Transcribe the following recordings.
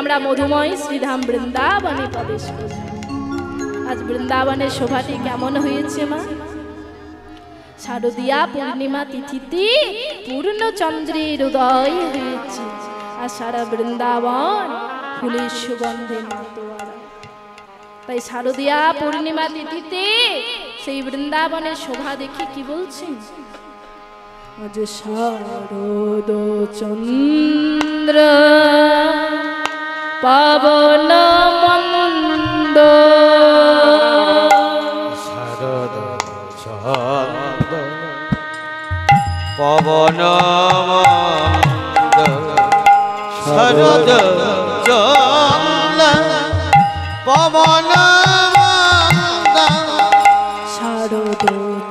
আমরা মধুময় শ্রীধাম বৃন্দাবনে প্রবেশ করি। আজ বৃন্দাবনের শোভাটি কেমন হয়েছে মা? শারদীয়া পূর্ণিমা তিথিতে পূর্ণচন্দ্রের উদয় হয়েছে, আর সারা বৃন্দাবন ফুলের সুগন্ধে মাতোয়ারা। তাই শারদীয়া পূর্ণিমা তিথিতে সেই বৃন্দাবনের শোভা দেখে কি বলছেন? আজ শারদ চন্দ্র পাবন মন্দ, শারদ চন্দ্র পবন মন্দ, শারদ চন্দ্র পবন মন্দ, শারদ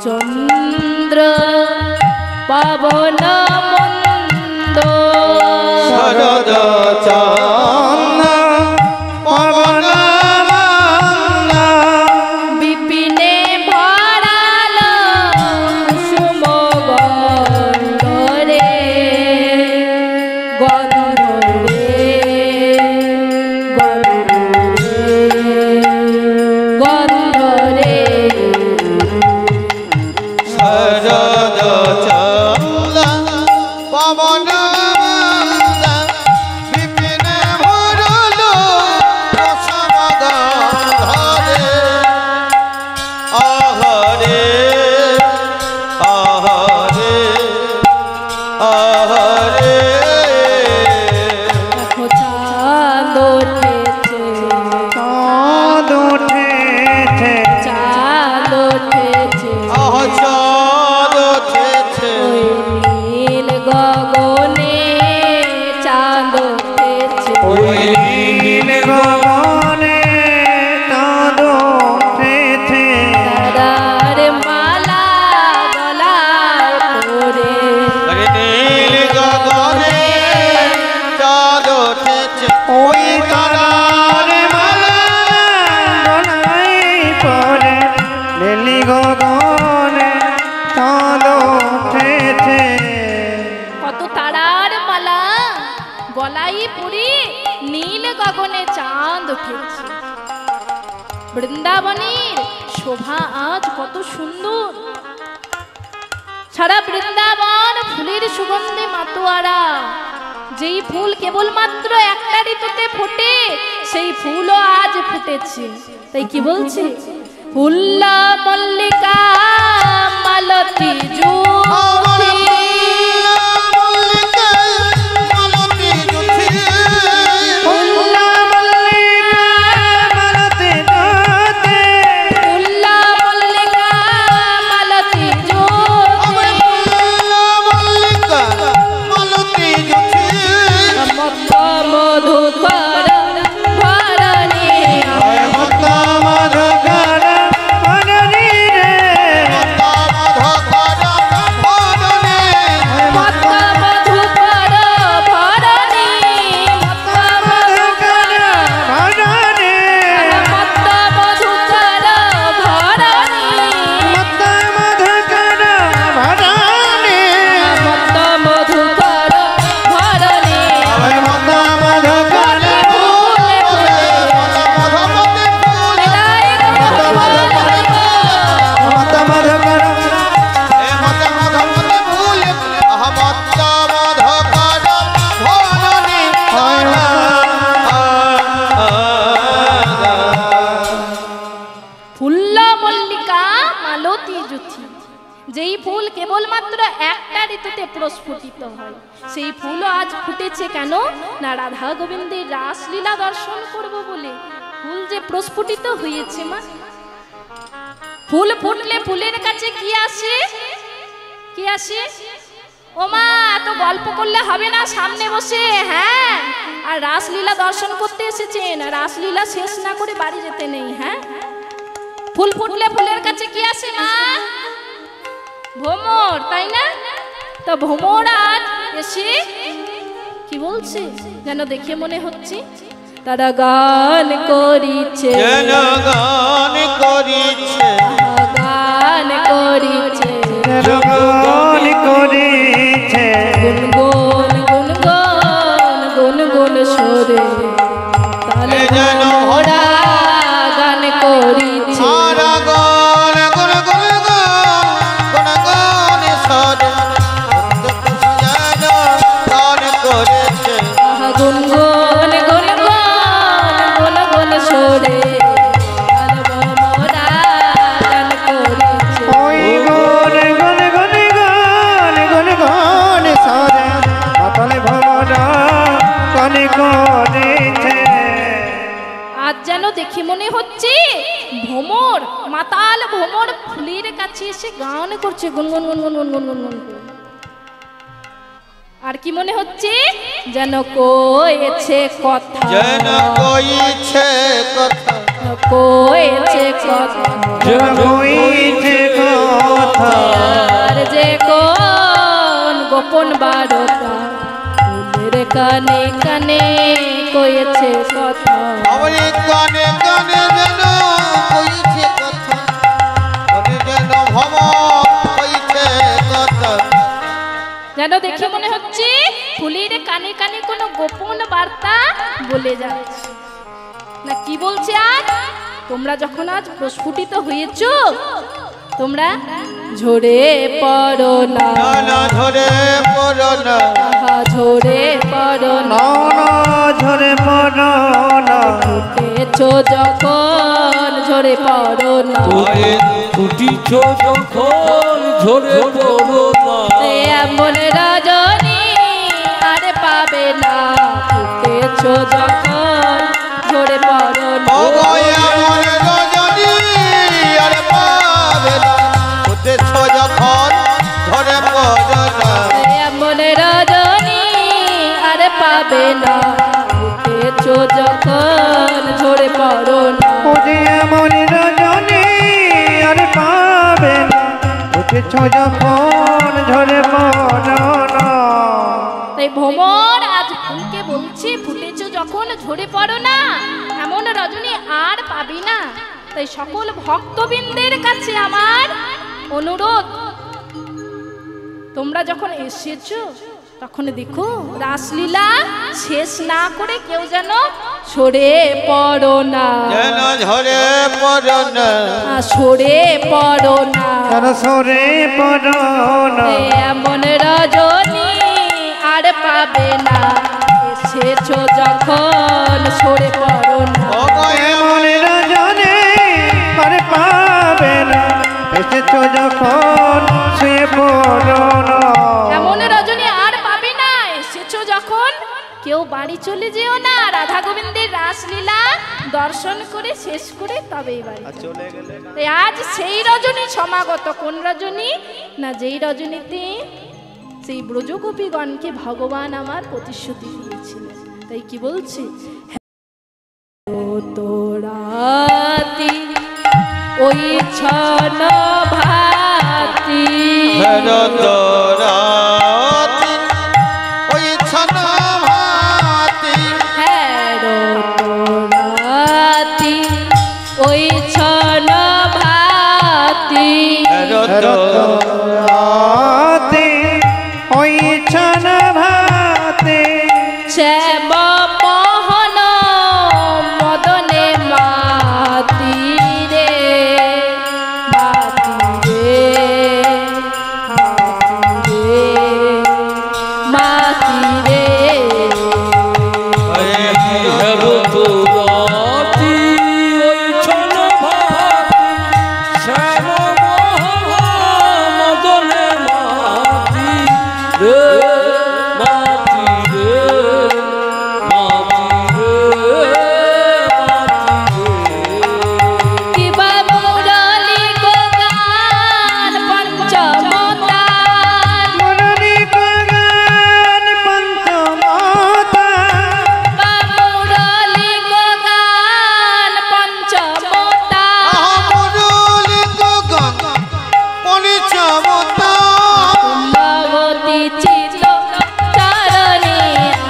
চন্দ্র পাবন মন্দ, শারদ চন্দ্র পবন মন্দ, বিপিনে ভরাল কুসুম গন্ধরে, গন্ধরে গন্ধরে, শারদ চন্দ্র পবন মন্দ, বিপিনে ভরল কুসুম গন্ধরে, আহরে আহরে আহরে, দেখো চাঁদ উঠেছে, চাঁদ উঠেছে, চাঁদ উঠেছে, আহ চাঁদ উঠেছে, ওই নীল গগনে চাঁদ উঠেছে, ওই নীল গগনে চাঁদ উঠেছে, তারার মালা গলায় পরে, আরে নীল গগনে চাঁদ উঠেছে, ওই তারার মালা গলায় পরে, নীল গগনে চাঁদ উঠেছে। কত তারার মালা গলায় পরে নীল গগনে চাঁদ উঠেছে। বৃন্দাবনের শোভা আজ কত সুন্দর, সারা বৃন্দাবন ফুলের সুগন্ধে মাতোয়ারা। যেই ফুল কেবলমাত্র একটা ঋতুতে ফোটে, সেই ফুলও আজ ফুটেছে। তাই কি বলছে? ফুল্ল মল্লিকা মালতী জুথি, ফুল্ল মল্লিকা মালতী জুথি, মত্ত মধুকর ভরণী, মত মধুকর ভরণী রে, মত্ত মধুকর ভরণী, মত্ত মধুকর ভরণী, মত্ত মধুকর ভরণী, মত মধুকর ভরণী, মত্ত মধুকর ভরণী, মত মধুকর ফুলে ফুলে মেলায় মত মধুকর ফুল্ল মল্লিকা মালতী জুথি। যেই ফুল কেবলমাত্র একটা ঋতুতে প্রস্ফুটিত হয়, সেই ফুলও আজ ফুটেছে কেন? না রাধা গোবিন্দের রাসলীলা দর্শন করব বলে ফুল যে প্রস্ফুটিত হয়েছে মা। ফুল ফুটলে ফুলের কাছে কি আসে? কি আসে? ও মা, এত গল্প করলে হবে না, সামনে বসে। হ্যাঁ, আর রাসলীলা দর্শন করতে এসেছেন, রাসলীলা শেষ না করে বাড়ি যেতে নেই। হ্যাঁ, ফুল ফুটলে ফুলের কাছে কি আসে মা? ভ্রমর, তাই না? তো ভ্রমর আজ এসে কি বলছে যেন দেখে মনে হচ্ছে তারা গান করিছে, গান করিছে, গান করিছে, গান করিছে, গুনগুন গুনগুন গুনগুন সুরে যেন ভোমরা গান করিছে আর গান গুন গুন গুন গান সরে যেন গান করেছে গুনগুন গুনগুন গুনগুন সরে ভোমরা গান করিছে ওই গুন গুন গুন গান গুন গান সারে মাতাল ভরা গান করেছে। আজ যেন দেখে মনে হচ্ছে ভ্রমর মাতাল ভ্রমর ফুলের কাছে এসে গান করছে গুনগুন গুনগুন গুনগুন গুনগুন করে। আর কি মনে হচ্ছে যেন কয়েছে কথা যেন কইছে কথা কয়েছে কথা যেন কইছে কথা আর যে কোন গোপন বারতা ফুলের কানে কানে কয়েছে কথা আমার কানে কানে যেন কইছে কথা ওরে যেন ভব কইছে কথা যেন দেখে মনে হচ্ছে ফুলের কানে কানে কোনো গোপন বার্তা বলে যাচ্ছে না কি বলছে আজ তোমরা যখন আজ প্রস্ফুটিত হয়েছো তোমরা ঝরে পড়ো না না ধরে পড়ো না আহা ঝরে পড়ো না না ঝরে পড়ো না ফুটেছো যখন ঝরে পড়ো না ওরে ফুটিছ যখন ঝরে পড়ো না এমন রজনী আর পাবে না ফুটেছো যখন ঝরে পড়ো না ও আমার রজনী আর পাবে না উঠেছ যখন ধরে পড়ো না এমন রজনী আর পাবে না ফুটেছো যখন ঝরে পড়ো না ওরে এমন রজনী আর পাবে না উঠেছ যখন ঝরে পড়ো না। তাই ভ্রমর আজ ফুলকে বলছে ফুটেছো যখন ঝরে পড়ো না এমন রজনী আর পাবি না। তাই সকল ভক্তবৃন্দের কাছে আমার অনুরোধ তোমরা যখন এসেছো তখন দেখো রাসলীলা শেষ না করে কেউ যেন সরে পড়ো না যেন ঝরে পড়ো না সরে পড়ো না তার সরে পড়ো না এমন রজনী আর পাবে না এসেছো যখন সরে পড়ো না ও এমন রজনী আর পাবে না এসেছ যখন শুয়ে পড়ো না। এমন রজনী আর পাবে না এসেছো যখন কেউ বাড়ি চলে যেও না রাধা গোবিন্দের রাসলীলা দর্শন করে শেষ করে তবেই বাড়ি চলে গেলে তাই আজ সেই রজনী সমাগত কোন রজনী না যেই রজনীতে সেই ব্রজগোপীগণকে ভগবান আমার প্রতিশ্রুতি দিয়েছিলেন। তাই কি বলছি তোরাতি ওই ছন ভাতি রাতি ওই ছনা ভাতি তোরাতি ওই ছন ভাতি রাতে ওই ছন ভাতে শ্যাম মোহন মদনে মাতি রে মাতি রে মাতি রে হেরো তোরাতি ওই ছন ভাতি শ্যাম মদনে মাতি রে মাতি রে মাতি রে মাতি রে কিবা মুরলি গান পঞ্চমতান মুরলী গান পঞ্চমতা বা মুরলি গান পঞ্চমতান মুরলি গগন পরিচমতা লবতি চিত্ত চরণে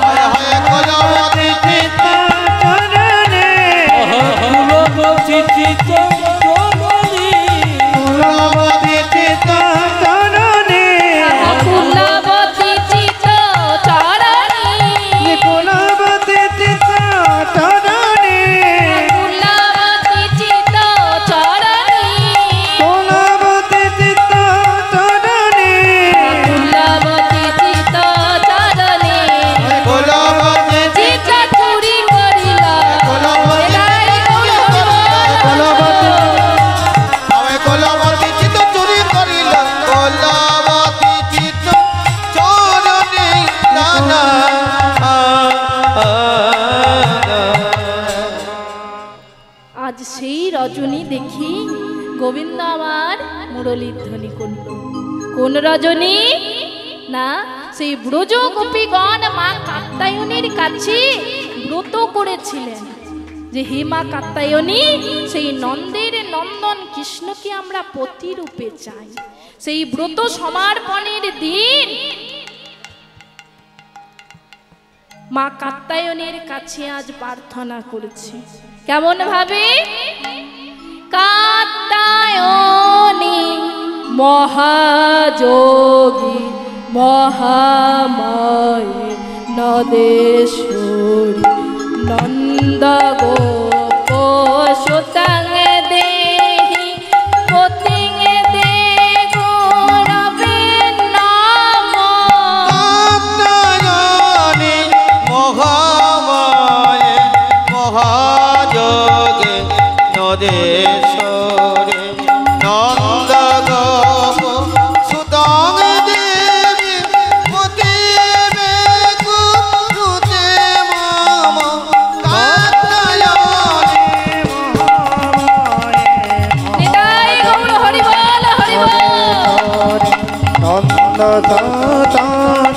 হায় হায় কলাবতী চিত্ত চরণে ফুলবতী চিত্ত চরণী ফুলবতী চিত্ত চরণে ফুলবতি চিত্ত চরণে ফুলবতী চিত্ত চরণে রজনী দেখি গোবিন্দ আমার মুরলীর ধ্বনি করল। কোন রজনী? না, সেই ব্রজ গোপীগণ মা কাত্যায়নীর কাছে ব্রত করেছিলেন যে হে মা কাত্যায়নী, সেই নন্দের নন্দন কৃষ্ণকে আমরা পতি রূপে চাই। সেই ব্রত সমর্পণের দিন মা কাত্যায়নীর কাছে আজ প্রার্থনা করেছি। কেমন ভাবে? কাত্যায়নী মহাযোগী মহামায়ে নদেশ্বরী নন্দ গোপ সুতং দেহি পতিং দেগো রবে নাম। কাত্যায়নী মহামায়ে মহাযোগে নদেশ্বরে নন্দ গোপ সুতং দেবী পতিবে কুরুতে মম। কাত্যায়নী নিতাই গৌর হরি বল হরি বল। নন্দ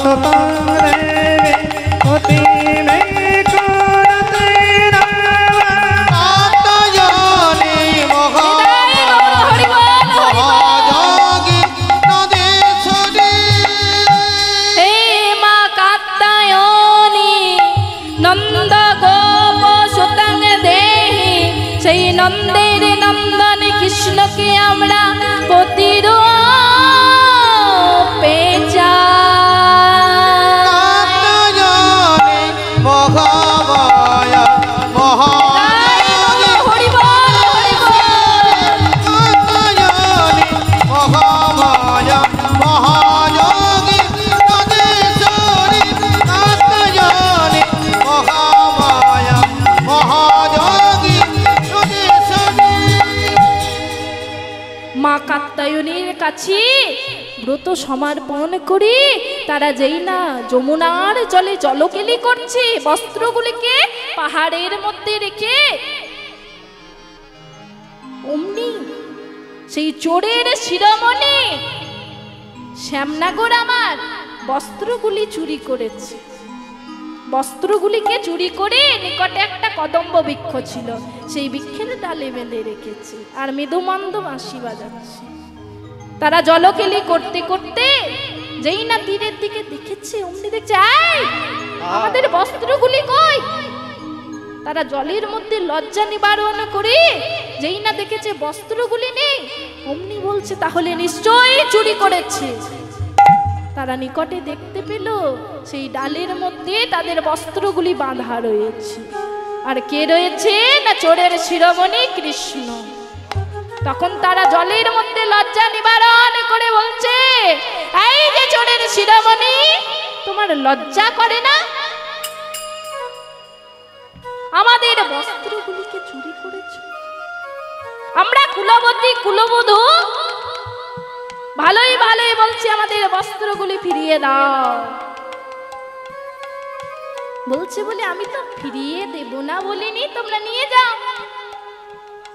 সতারে অতি মে করতে কাত্যায়নী নিতাই গৌর হরি বল হরি বল। মহাযোগী নদেশ্বরী হে মা কাত্যায়নী নন্দ গোপ সুতং দেহি, সেই নন্দের নন্দন কৃষ্ণকে আমরা পতিরূপে চাই। কাত্যায়নী মহামায়া মহাযোগী হরি বল হরি বল। কাত্যায়নী মহামায়া মহাযোগী নদেশ্বরী কাত্যায়নী মহামায়া মহাযোগী নদেশ্বরী। মা কাত্যায়নীর কাছে ব্রত সমর্পণ করে তারা যেই না যমুনার জলে জলকেলি করছে, বস্ত্রগুলিকে পাহাড়ের মধ্যে রেখে অমনি সেই চোরের শিরোমণি শ্যামনাগর আমার বস্ত্রগুলি চুরি করেছে। বস্ত্রগুলিকে চুরি করে নিকটে একটা কদম্ব বৃক্ষ ছিল, সেই বৃক্ষের ডালে বেঁধে রেখেছে আর মৃদুমন্দ বাঁশি বাজাচ্ছে। তারা জলকেলি করতে করতে যেই না তীরের দিকে দেখেছে, অমনি দেখছে এই আমাদের বস্ত্রগুলি কই। তারা জলের মধ্যে লজ্জা নিবারণ করে যেই না দেখেছে বস্ত্রগুলি নেই, অমনি বলছে তাহলে নিশ্চয়ই চুরি করেছে। তারা নিকটে দেখতে পেল সেই ডালের মধ্যে তাদের বস্ত্রগুলি বাঁধা রয়েছে। আর কে রয়েছে? না চোরের শিরোমণি কৃষ্ণ। তখন তারা জলের মধ্যে লজ্জা নিবারণ করে বলছে, এই যে চোরের শিরোমণি, তোমার লজ্জা করে না? আমাদের বস্ত্রগুলিকে চুরি করেছে। আমরা কুলবতী কুলবধূ ভালোই ভালোই বলছি আমাদের বস্ত্রগুলি ফিরিয়ে দাও। বলছে বলে আমি তো ফিরিয়ে দেব না বলিনি, তোমরা নিয়ে যাও।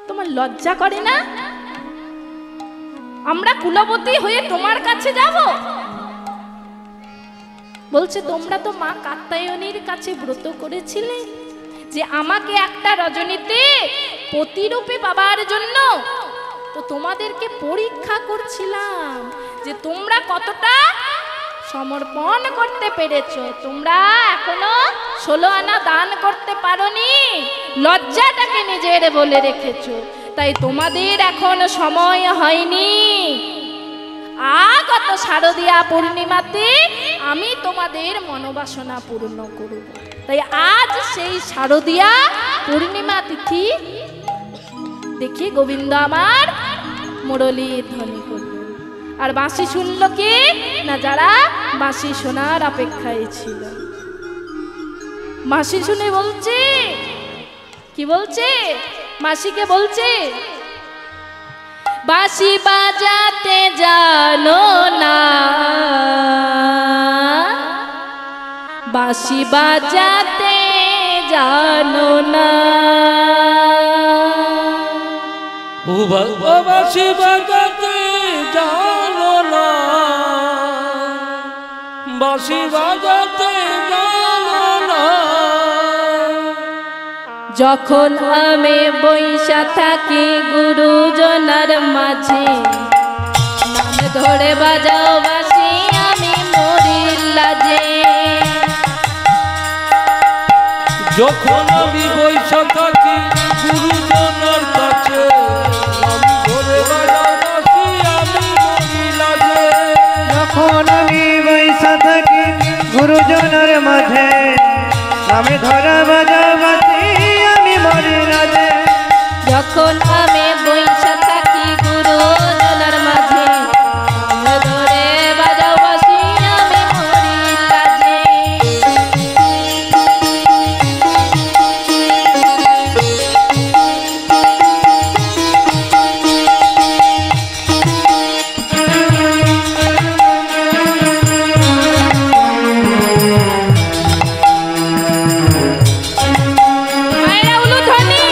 তোমার লজ্জা করে না? আমরা কুলবতী হয়ে তোমার কাছে যাব? বলছে তোমরা তো মা কাত্যায়নীর কাছে ব্রত করেছিলে যে আমাকে একটা রজনীতে পতিরূপে পাবার জন্য, তো তোমাদেরকে পরীক্ষা করছিলাম যে তোমরা কতটা সমর্পণ করতে পেরেছো। তোমরা এখনো 16 আনা দান করতে পারোনি, লজ্জাটাকে নিজের বলে রেখেছো, তাই তোমাদের এখন সময় হয়নি। আগত শারদীয়া পূর্ণিমাতে আমি তোমাদের মনোবাসনা পূর্ণ করব। তাই আজ সেই শারদীয়া পূর্ণিমা তিথি দেখি গোবিন্দ আমার মুরলীর ধ্বনি করল। আর বাঁশি শুনল কে? না যারা বাঁশি শোনার অপেক্ষায় ছিল। বাঁশি শুনে বলছে, কি বলছে? মাসিকে বলছে, বাঁশি বাজাতে জানো না, বাঁশি বাজাতে জানো না, বাঁশি বাজাতে জানো না, বাঁশি বাজাতে জানো না। যখন আমি বৈশা থাকি গুরুজনার মাঝে, নাম ধরে বাজাও বাঁশি আমি মরির লাজে। যখন আমি বৈশা থাকি গুরুজনার কাছে, নাম ধরে বাজাও বাঁশি আমি মরি লাজে। যখন আমি বৈশা থাকি গুরুজনের মাঝে, নামে ধরা বাজা বাঁশি আমি মরি লাজে। যখন আমি বৈশা থাকি গুরুজনার মাঝে, নাম ধরে বাজাও বাঁশি আমি মরির লাজে। মায়েরা উলুধ্বনি।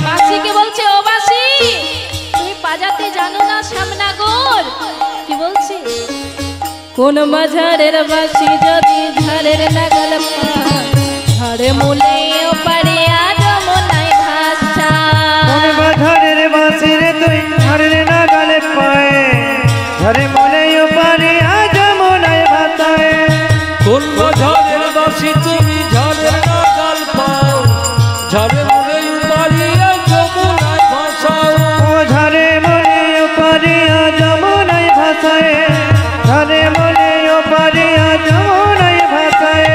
বাঁশিকে বলছে, ও বাঁশি তুমি বাজাতে জানো না শ্যামনগর? কি বলছি? কোন মাঝারের বাঁশি যদি ঝাড়ের নাগাল পায়, ঝাড়ে মূলে ওপারে আজ মনায় ভাষা। কোন বাধারের বাঁশি রে তুই ঝাড়ের নাগালে পায়ে, ঝরে মনে পারি আজ মনায় ভাতায়। কোন ঝড়ের বাঁশি তুমি ঝড়ের নাগাল পাও, ঝড়ে মনে পারিয়া যমুনায় ভাসাও। ও ঝরে মনে পারি আজ মনায় ভাতায়, ঝরে মনে পারি আজ মনায় ভাতায়।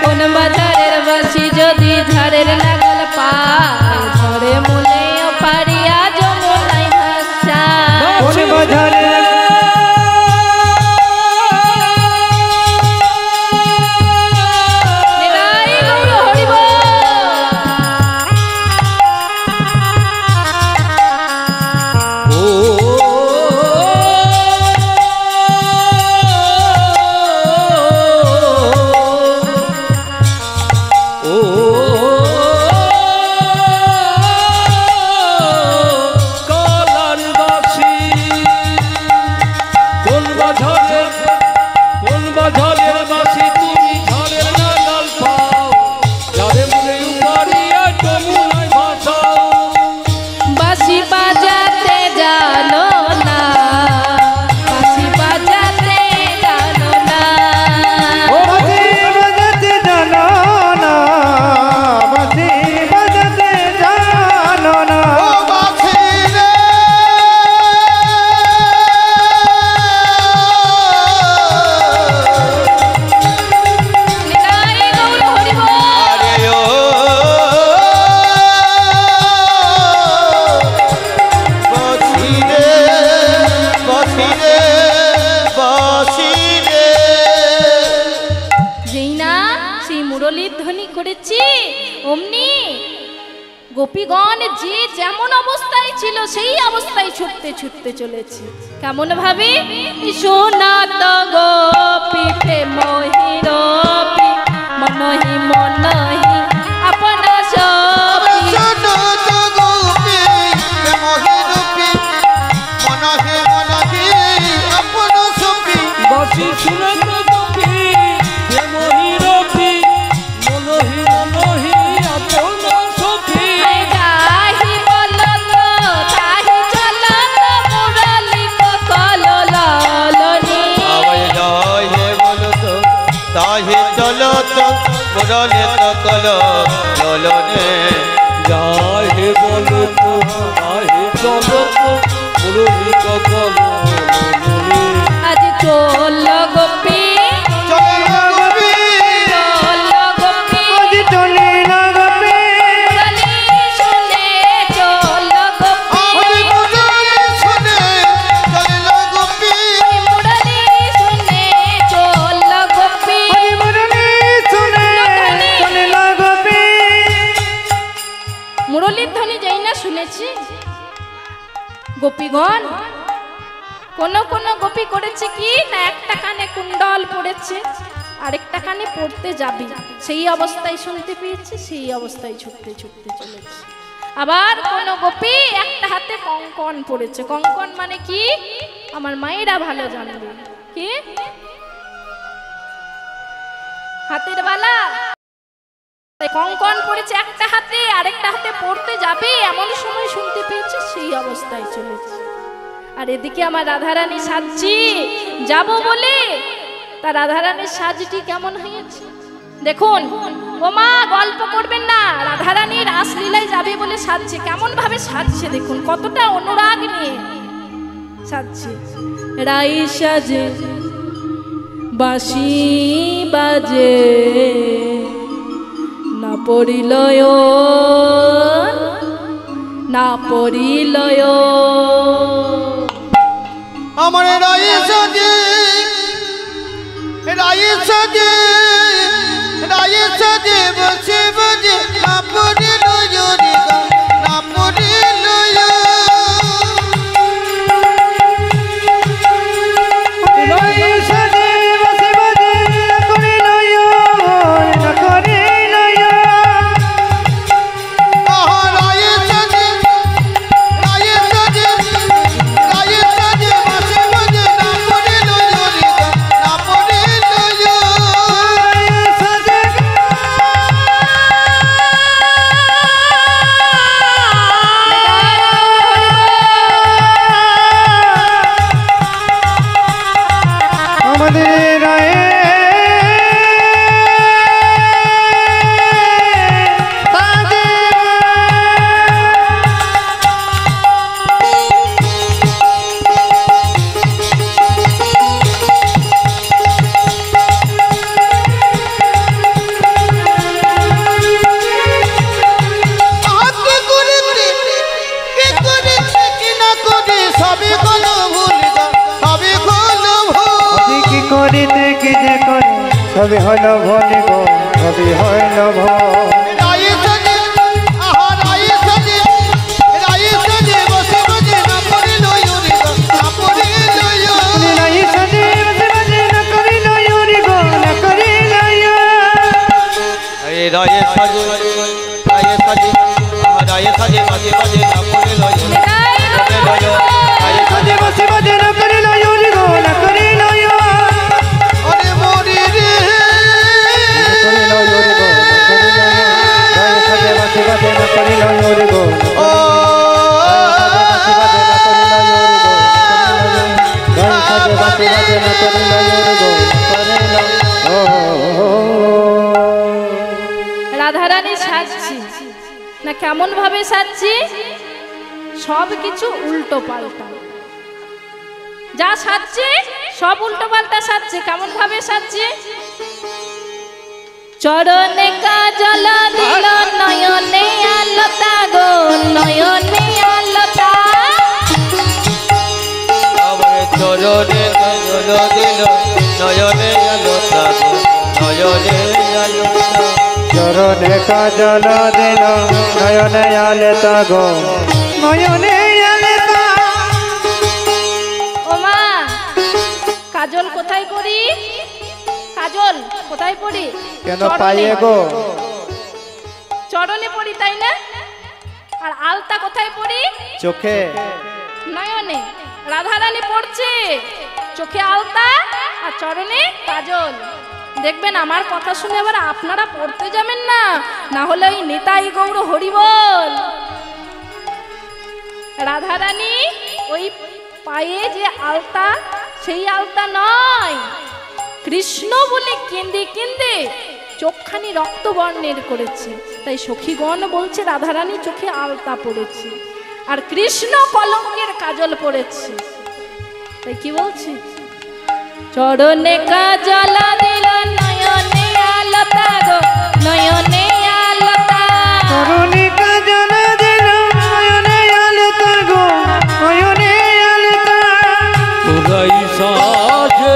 কোন বাজারের বাঁশি যদি ঝাড়ের নাগাল পায়, ঝড়ে মূলে ওপারে আজ মনায় ভাষা। কোন বাধারে নিতাই গৌর হরি বল। কালার বাঁশি কোন বাঝারের বাঁশি তুমি ঝড়ের নাগাল পাও, ঝড়ে মনে পারিয়া যমুনায় ভাসাও। বাঁশি বাজাতে জানো না, বাঁশি বাজাতে জানো না। বাঁশি বাজাতে জানো না, বাঁশি বাজাতে জানো না। ও বাঁশি রে নিতাই গৌর হরি বল। আরে ও বাঁশি রে বাঁশি রে বাঁশি রে। যেই না সেই মুরলীর ধ্বনি করেছি, অমনি গোপীগণ যে যেমন অবস্থায় ছিল সেই অবস্থায় ছুটতে ছুটতে চলেছে। কেমন ভাবে? সোনাত গোপীতে মহিরপি মনহি মনহি আপনা সপি। বাঁশি শুনে তো গোপী প্রেমহি রফি, মনহি মনহি আপন সখী। তাহি বলত তাহি চলত মুরলী কল লালনি। তাহে চলো তো মুরলে কল ললনে। যায় হে বলো তো, আহে চলো তো মুরলী ককল ললনে। আজ চল গোপী চলো গোপী চল গোপী আজ চলি না গোপী, মুরলী শুনে চল গোপী। আমি মুরলি শুনে চলো গোপী। মুরলী শুনে চল গোপী। আজ মুরলি শুনে চলি না গোপী। মুরলীর ধ্বনি যেই না শুনেছি, গোপীগণ কোন কোন গোপী করেছে কি না একটা কানে কুণ্ডল পড়েছে আরেকটা কানে পড়তে যাবে সেই অবস্থায় শুনতে পেয়েছে সেই অবস্থায় ছুটতে ছুটতে চলেছে। আবার কোন গোপী একটা হাতে কঙ্কন পড়েছে, কঙ্কন মানে কি আমার মায়েরা ভালো জানবে, কি হাতের বালা, কঙ্কন পড়েছে একটা হাতে আরেকটা হাতে পড়তে যাবে এমন সময় শুনতে পেয়েছে সেই অবস্থায় চলেছে। আর এদিকে আমার রাধারানী সাজছি যাব বলে, তা রাধারানীর সাজটি কেমন হয়েছে দেখুন। ও মা গল্প করবেন না, রাধারানী রাসলীলায় যাবে বলে সাজছে, কেমন ভাবে সাজছে দেখুন, কতটা অনুরাগ নিয়ে সাজছে। রাই সাজে বাঁশি বাজে না পড়িলয় না পড়িলয়, আমার রায়ে সাজে রায়ে সাজে রায়ে সাজে বসে বসে না পড়িল না পড়িল সবই হইল ভনি গো, সবই হইল রায়ে সাজে আহা রায়ে সাজে রায়ে সাজে বসে বসে না পড়িল না পড়িল রাই সাজে বসে বসে না করিল গো না করিল। রায়ে সাজে রায়ে সাজে আহা রায়ে সাজে বসে বসে না পড়িল রায়ে সাজে বসে বসে না করিল গো না করিল। আরে মরি রে ও রাধারানী সাজছি না কেমন ভাবে সাজছি, সব কিছু উল্টো পাল্টা, যা সাজছে সব উল্টো পাল্টা সাজছে। কেমন ভাবে সাজছে, চরণে কাজল দিল নয়নে আলতা গো নয়নে আলতা, আমার চরণে কাজল দিল নয়নে আলতা নয়নে আলতা, চরণে কাজল দিল নয়নে আলতা গো নয়নে আলতা। ও মা কাজল কোথায় পড়ি, কাজল কোথায় পড়ি, কেন পাইয়ে গো চরণে পড়ি তাই না, আর আলতা কোথায় পড়ি চোখে নয়নে। রাধারানী পড়ছে চোখে আলতা আর চরণে কাজল। দেখবেন আমার কথা শুনে আবার আপনারা পড়তে যাবেন না, না হলে ওই নিতাই গৌর হরিবল। রাধারানী ওই পায়ে যে আলতা সেই আলতা নয়, কৃষ্ণ বলে কেঁদে কেঁদে চোখখানি রক্তবর্ণের করেছে, তাই সখীগণ বলছে রাধারানী চোখে আলতা পড়েছে আর কৃষ্ণ কলঙ্কের কাজল পড়েছে। তাই কি বলছি, চরণে কাজল দিল নয়নে আলতা গো নয়নে আলতা, চরণে কাজল দিল নয়নে আলতা গো নয়নে আলতা। রাই সাজে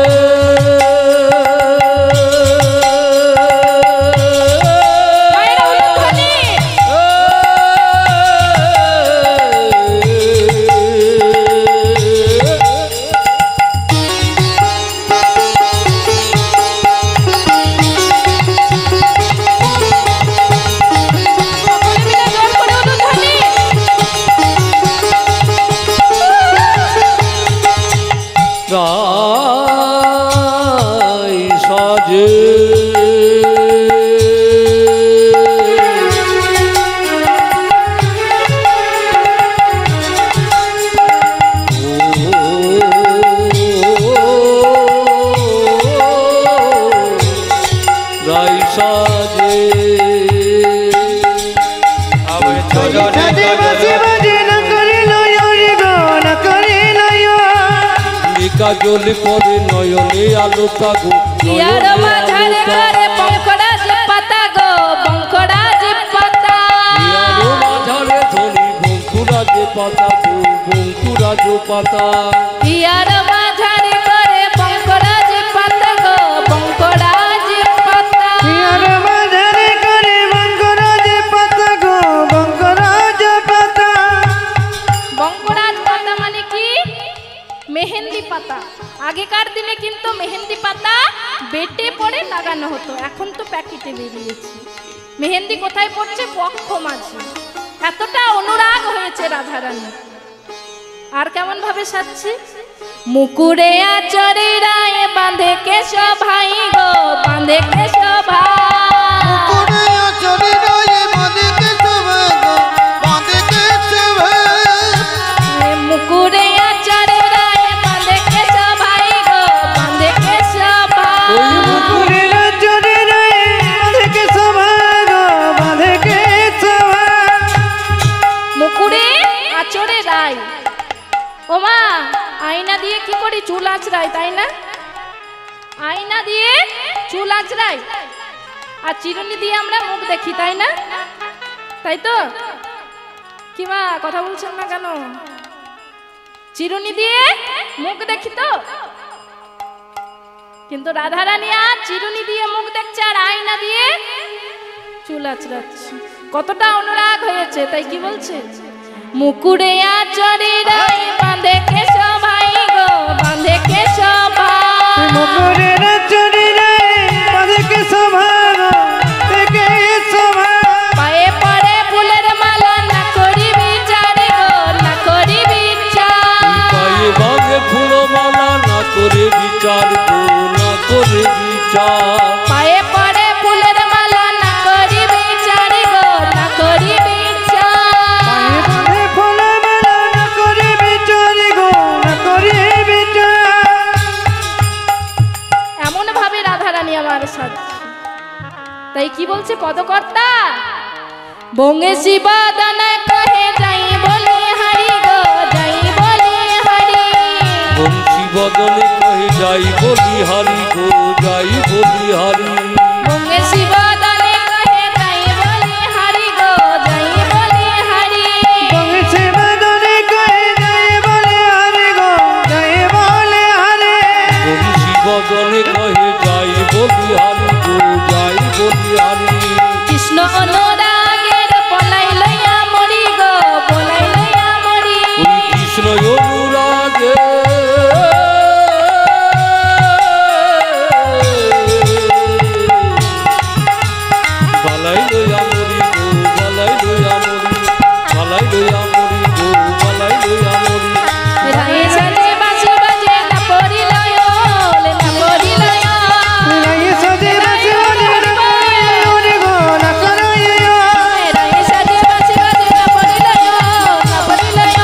রাই সাজে রাই সাজে আবে চলো কাজল পরে নয়নে আলো তাগো ইয়ার মাঝারে করে বঙ্কড়াজ পাতা গো বঙ্কড়াজ পাতা ইয়ার মাঝারে ধরি বঙ্কুরাজ পাতা গো বঙ্কুরাজ পাতা ইয়ার মাঝারে করে বঙ্কড়াজ পাতা গো বঙ্কড়াজ পাতা ইয়ার মাঝারে করে বঙ্করাজ পাতা গো বঙ্করাজ পাতা। বঙ্কড়াজ পাতা মানে কি? মেহেন্দি পাতা। আগেকার দিনে কিন্তু মেহেন্দি পাতা বেটে পরে লাগানো হতো, এখন তো প্যাকেটে বেরিয়েছে। মেহেন্দি কোথায় পড়ছে? বক্ষ মাঝে। এতটা অনুরাগ হয়েছে রাধারানী। আর কেমন ভাবে সাজছে? মুকুরে আচরে রায় বাঁধে কেশ ভাই গো বাঁধে কেশ ভাই মুকুরে আচরে রায় বাঁধে কেশ ভাই গো বাঁধে কেশ ভাই মুকুরে আচরে রায় বাঁধে কেশ ভাই গো বাঁধে কেশ ভাই মুকুরে আচরে রায় বাঁধে কেশ ভাই গো বাঁধে কেশ ভাই। মুকুরে আচরে রায়। ও মা, আয়না দিয়ে কি করি? চুল আঁচড়াই, তাই না? আয়না দিয়ে চুল আঁচড়াই, আর চিরুনি দিয়ে আমরা মুখ দেখি, তাই না? তাই তো? কি মা, কথা বলছেন না কেন? চিরুনি দিয়ে মুখ দেখি তো, কিন্তু রাধারানী আর চিরুনি দিয়ে মুখ দেখছে আর আয়না দিয়ে চুল আঁচড়াচ্ছে। কতটা অনুরাগ হয়েছে, তাই কি বলছে? মুকুরে আচরে রায় বাঁধে কেশ ভাই গো বাঁধে কেশ ভাই মুকুরে আচরে রায় বাঁধে কেশ ভাই গো বাঁধে কেশ ভাই। পায়ে পড়ে ফুলের মালা না করি বিচার গো না করি বিচার পায়ে বাঁধে ফুলমালা না করে বিচার গো না করে বিচার পায়ে পড়ে ফুলের মালা না করি বিচার গো না করি বিচার পায়ে বাঁধে ফুলমালা না করে বিচার গো না করে বিচার। এমন ভাবে রাধারানী আমার সাথে। তাই কি বলছে পদকর্তা? বঙ্গে শিবাদানা কহে যাই বলি হারি গো যাই বলি হারি বংশী বদনে কহে যাই বলি হারি গো যাই বলি হারি বঙ্গে শিবাদানে কহে যাই বলি হারি গো যাই বলি হারি বংশী বদনে কহে যাই বলে হারি গো যাই বলে হারি। বংশী বদনে কহে যাই বলি হারি গো যাই বলি হারি কৃষ্ণ অনুরাগের পলাই লইয়া মরি গো পলাই লইয়া মরি ওই কৃষ্ণ অনুরাগে বালাই লইয়া মরি গো বালাই লইয়া মরি বালাই লইয়া মরি গো বালাই লইয়া মরি রায়ে সাজে বাঁশি বাজে না পরি লয়ল না পরি লয়ল রায়ে সাজে বাঁশি বাজে না পরি গো না করে ইয়ো। রায়ে সাজে বাঁশি বাজে না পরি লয়ল না পরি লয়ল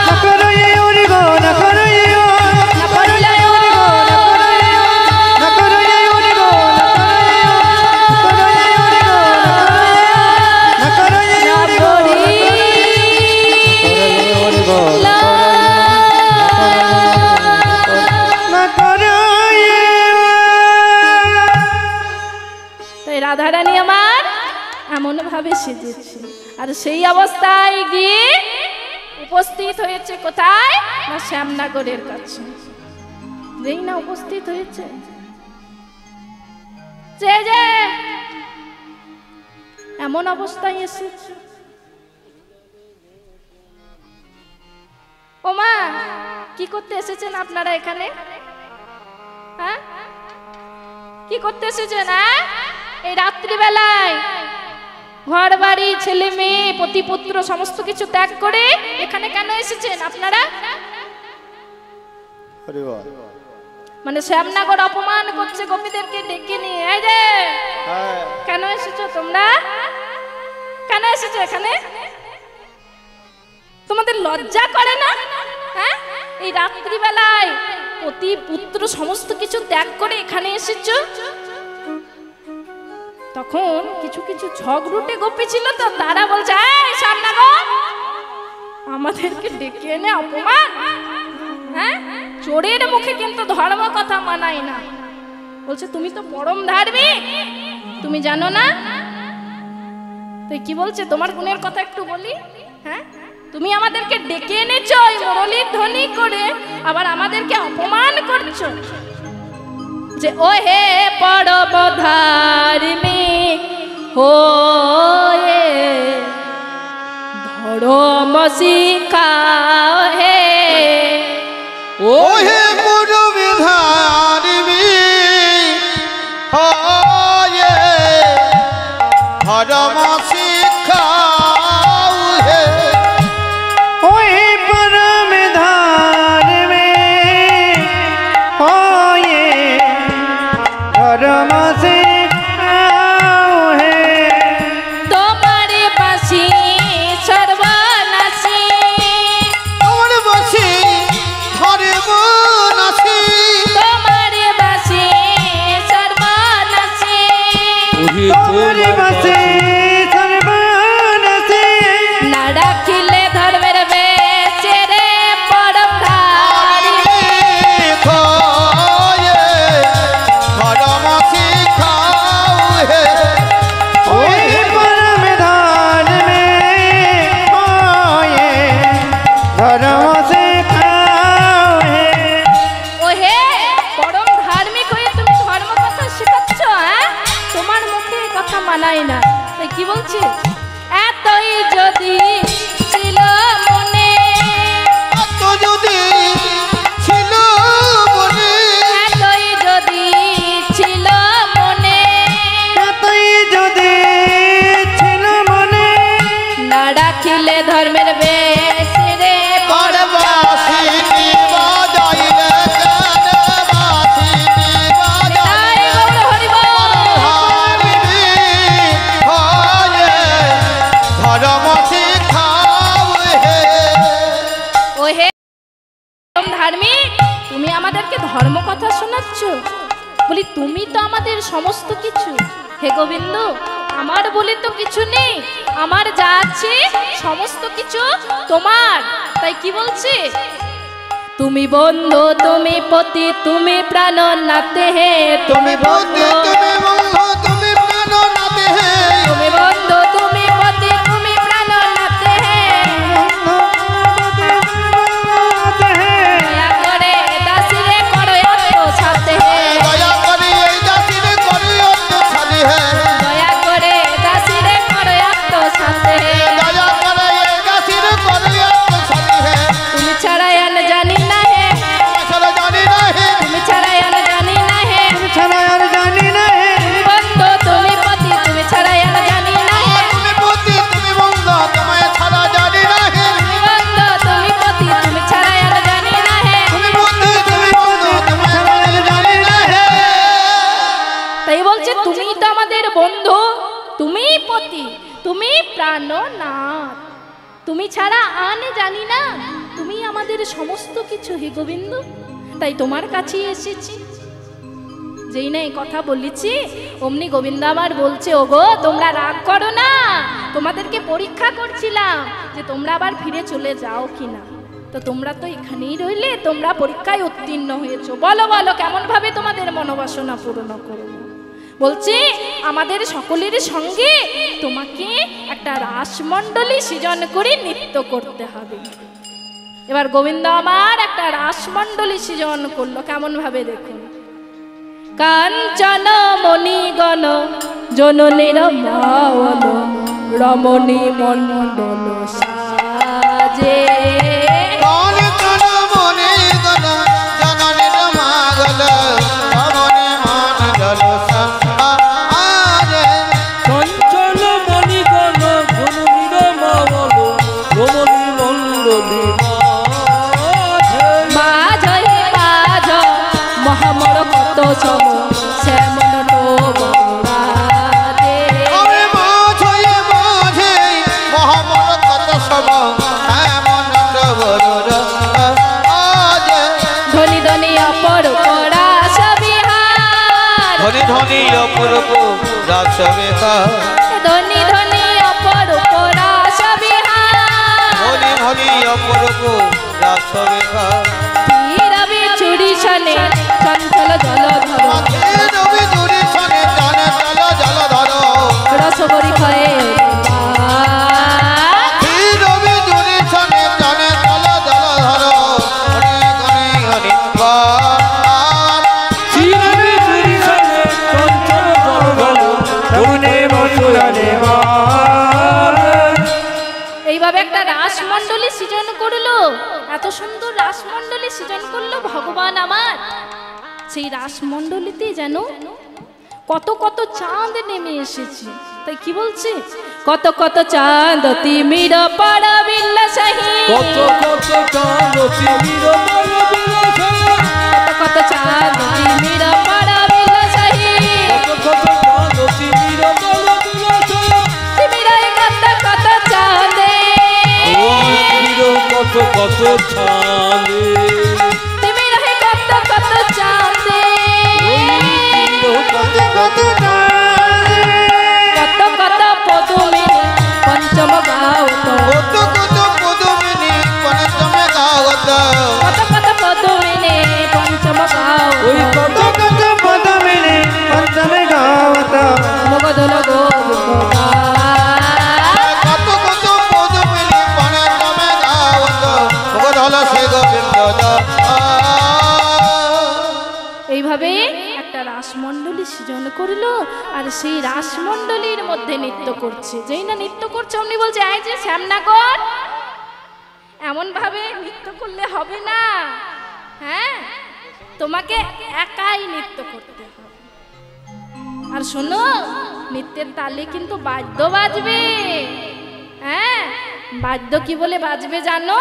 না করে ইয়ো গো না করে ইয়ো। না পরি লয়ল না করে ইয়ো গো না করে ইয়ো। করে ইয়ো গো না করে ইয়ো। না পরি না করে ইয়ো। তাই রাধারানী আমার এমন ভাবে সেজেছে, আর সেই অবস্থায় গিয়ে উপস্থিত হয়েছে কোথায়? না শ্যামনগরের কাছে। যেই না উপস্থিত হয়েছে, যে যে এমন অবস্থায় এসেছে। ওমা, কি করতে এসেছেন আপনারা এখানে? হ্যাঁ, কি করতে এসেছেন? হ্যাঁ, এই রাত্রিবেলায় ঘর বাড়ি ছেলে মেয়ে পতিপুত্র সমস্ত কিছু ত্যাগ করে এখানে কেন এসেছেন আপনারা? আরে বাহ, মানে শ্যামনগর অপমান করছে গোপীদেরকে ডেকে নিয়ে। এই যে হ্যাঁ কেন এসেছো তোমরা? কেন এসেছো এখানে? তোমাদের লজ্জা করে না? হ্যাঁ, এই রাত্রিবেলায় পতি পুত্র সমস্ত কিছু ত্যাগ করে এখানে এসেছো। তখন কিছু কিছু ঝগড়ুটে গোপী ছিল, তো তারা বলছে এই শ্যামনগর আমাদেরকে ডেকে এনে অপমান। হ্যাঁ, চোরের মুখে কিন্তু ধর্ম কথা মানায় না। বলছে তুমি তো পরম ধার্মিক, তুমি জানো না? তো কি বলছে তোমার গুণের কথা একটু বলি। হ্যাঁ, তুমি আমাদেরকে ডেকে এনেছো ওই মুরলীর ধ্বনি করে, আবার আমাদেরকে অপমান করছো। যে ও হে পরম ধার্মিক হয়ে ধর্ম শিখাও হে। ও হে গুরু বিধানবি হয়ে ধর্ম শিখাও হে। ওই পরম ধার্মিক হয়ে ধর্ম শিখাও হে। তোমার বাসি সর্বনাশী, তোমার বাসি ধর্ম নাসি, তোমার বাসি সর্বনাশী, তোমার বাসে সর্বনাশী। না রাখিলে ধর্মের বেশে রে পরম ধার্মিক। হয়ে ধর্ম শিখাও হে। ওই পরম ধার্মিক হয়ে ধর্ম শিখাও হে। ও হে পরম ধার্মিক হয়ে তুমি ধর্ম কথা শেখাচ্ছ। হ্যাঁ, তোমার মুখে এই কথা মানায় না। তাই কি বলছে? এতই যদি ছিল মনে, এত যদি ছিল মনে, এতই যদি ছিল মনে, এতই যদি ছিল মনে, না রাখিলে ধর্মের বেশে রে আর বাঁশিটি বাজাইলে কেন বাঁশিটি তাই বাজাইলে গৌর হরিবল। হারিবি হয়ে ধর্ম শিখাও হে। ও হে পরম ধার্মিক, তুমি আমাদেরকে ধর্ম কথা শোনাচ্ছ। বলি তুমি তো আমাদের সমস্ত কিছু। হে গোবিন্দ, আমার বলে তো কিছু নেই, আমার যা আছে সমস্ত কিছু তোমার। তাই কি বলছে? তুমি বন্ধু, তুমি পতি, তুমি প্রাণনাথ হে। তুমি বুদ্ধি তুমি বন্ধু তুমি প্রাণনাথ হে। তুমি বন্ধু, তুমি পতি, তুমি প্রাণনাথ হে। দয়া করে দাসীরে করো সাথে হে। দয়া করে এই জাতির করিও তো ছাড়ি হে। দয়া করে দাসীরে করো সাথে হে। দয়া করে এই জাতির করিও তো ছাড়ি হে। তুমি ছাড়া আন জানি না হে, আসলে জানি না হে। তুমি ছাড়া আন জানি না হে। ছাড়া আর জানি না হে। তুমি বন্ধু, তুমি পতি, তুমি ছাড়া আন জানি না হে। তুমি বুদ্ধি তুমি বন্ধু তোমায় ছাড়া জানি না হে। তুমি বন্ধু, তুমি পতি, তুমি ছাড়া আন জানি না হে। তুমি বুদ্ধি তুমি বন্ধু তোমায় ছাড়া জানি না হে। তাই বলছে তুমি তো আমাদের বন্ধু, তুমি পতি, তুমি প্রাণনাথ, তুমি ছাড়া আন জানি না, তুমি আমাদের সমস্ত কিছু হে গোবিন্দ। তাই তোমার কাছেই এসেছি। যেই না এই কথা বলেছি অমনি গোবিন্দ আমার বলছে, ওগো তোমরা রাগ করো না, তোমাদেরকে পরীক্ষা করছিলাম যে তোমরা আবার ফিরে চলে যাও কিনা। তো তোমরা তো এখানেই রইলে, তোমরা পরীক্ষায় উত্তীর্ণ হয়েছো। বলো বলো কেমন ভাবে তোমাদের মনোবাসনা পূর্ণ করবো। বলছে আমাদের সকলের সঙ্গে তোমাকে একটা রাসমণ্ডলী সৃজন করে নৃত্য করতে হবে। এবার গোবিন্দ আমার একটা রাসমণ্ডলী সৃজন করলো। কেমন ভাবে দেখুন। কাঞ্চন মণিগণ জননীর মাওল রমণী মণ্ডল সাজে। কোন কোন মনে গল জননীর মাগল রমণী মণ্ডল সাজে। চঞ্চল মণিগণ জননীর মাবল রমণী মণ্ডলী মাঝে। মাঝে অপরূপ রাস বিহার ধনী ধনী অপরূপ রাস বিহার ধনী ধনী অপরূপ রাস বিহার ধনী ধনী অপরূপ রাস বিহার রবি চুরি শনে চঞ্চল জলধর রবি চুরি শনে চঞ্চল জলধর রসগরি খয়ে রবি চুরি শনে চঞ্চল জলধর অনেক অনেক অনেক রবি চুরি শনে চঞ্চল জলধর রমণে মথুরা দেবার। এইভাবে একটা রাসমণ্ডলী সৃজন করলো, এত সুন্দর রাসমণ্ডলী সৃজন করলো ভগবান আমার। সেই রাসমণ্ডলীতে যেন কত কত চাঁদ নেমে এসেছে। তাই কি বলছে, কত কত চাঁদ তিমির পাড়া বিল্লাসাহি, কত কত চাঁদ তিমির পাড়া বিল্লাসাহি, কত কত চাঁদ তিমির পাড়া বিল্লাসাহি, কত কত চাঁদ তিমির পাড়া বিল্লাসাহি, তিমিরাই কত কত চাঁদে, কত কত চাঁদে, তিমিরাই কত কত চাঁদে, কত কত কত কত পদুমিনী পঞ্চম গাওত, কত কত পদমিনী পঞ্চমে গাওত, কত কত পদুমিনী পঞ্চম গাওত, ওই কত কত পদমিনী পঞ্চমে গাওত, মগদল গোবিন্দ কত কত পদমিনী পঞ্চমে গাওত, ভগদল সে গোবিন্দ দাস। এইভাবে একটা রাসমণ্ডলী সৃজন করলো, আর সেই রাসমণ্ডলীর মধ্যে নৃত্য করছে। যেই না নৃত্য করছে অমনি বলছে, এই যে শ্যামনগর, এমন ভাবে নৃত্য করলে হবে না, হ্যাঁ তোমাকে একাই নৃত্য করতে হবে। আর শোনো, নৃত্যের তালে কিন্তু বাদ্য বাজবে, হ্যাঁ বাদ্য কি বলে বাজবে জানো?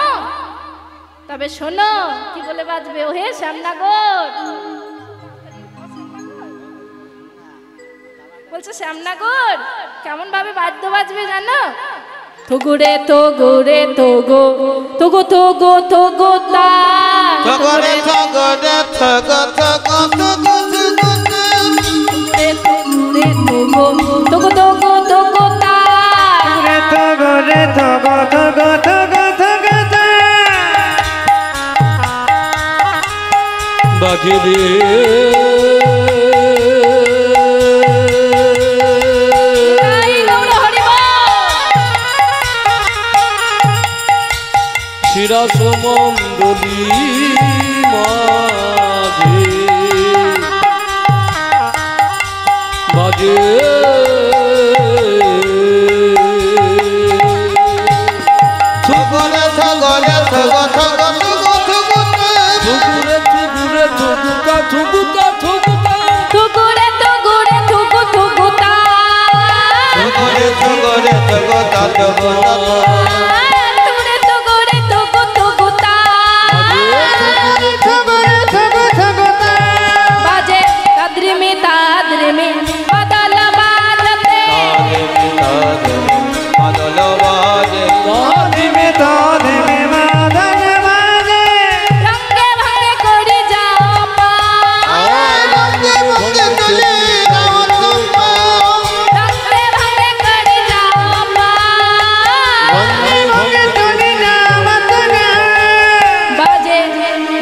তবে শোনো কি বলে বাজবে। ও হে শ্যামনগর, বলছে শ্যামনগর কেমন ভাবে বাদ্য বাজবে জানো? থুগুরে তো গোরে তো গো তো গো তো গো তো গো তা, থগরে থগরে থগ থগ থগ থগ তো গো তো গো তো গো তা, রে থগ রে থগ থগ থগ থগ থগ, বাজে রে তাই গৌর হরি বল। শিরাসমণ্ডলী মাঝে বাজে থগরে থগরে থগ থগ থগ থগ থুগুরে থুগুরে থুগুকা থুগুকা থুগুকা থুগুরে থুগুরে থুগু থুগু তা, থগরে থগরে থগ থগ থগ থুগুরে থুগুরে থুগু থুগু তা, থগ রে থগ থগ তা, বাজে তাদ্রিমি তাদ্রিমি বদল বাজতে, মাদল বাজে দিবে তো দিবে মাদন বাজে, রঙ্গে ভাঙে করি যাও পা, রঙ্গে রঙ্গে চলে রাম চম্পা রঙ্গে ভাঙে করি যাও পা, ভঙ্গে তুমি না মতনা, বাজে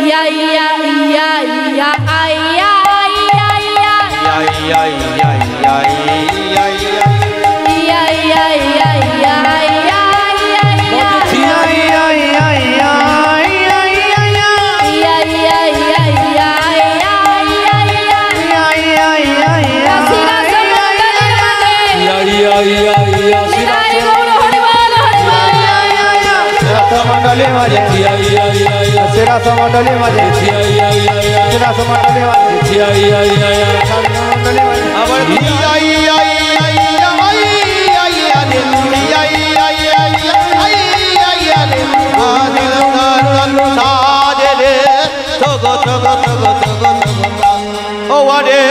ইয়া ইয়া ইয়া ইয়া আইয়া ইয়া ইয়া ইয়াই ইয়াই ইয়াই ইয়াই ইয়াই ইয়া ইয়া ইয়া ইয়া ইয়া ইয়া ইয়া ইয়া ইয়া ইয়া ইয়া ইয়া ইয়া ইয়া, ইয়া ইয়া ইয়া ইয়া ইয়া ইয়া ইয়া ইয়া ইয়া ইয়া ইয়া, রাসিরা সমতলের মাঝে ইয়া ইয়া ইয়া ইয়া নিতাই গৌর হরি বল হরি বল। রাসমণ্ডলী মাঝে ইয়া ইয়া ইয়া ইয়া রাসমণ্ডলী মাঝে ইয়া ইয়া ইয়া ইয়া রাসমণ্ডলী মাঝে ইয়া ইয়া ইয়া ইয়া রাসমণ্ডলী মাঝে আবার ইয়াই ইয়াই ইয়াই ইয়াই ইয়াই রে ইয়াই ইয়াই ইয়াই ইয়াই রে মাদল মাদল সাজে রে থগ থগ থগ থগ থগ ও আরে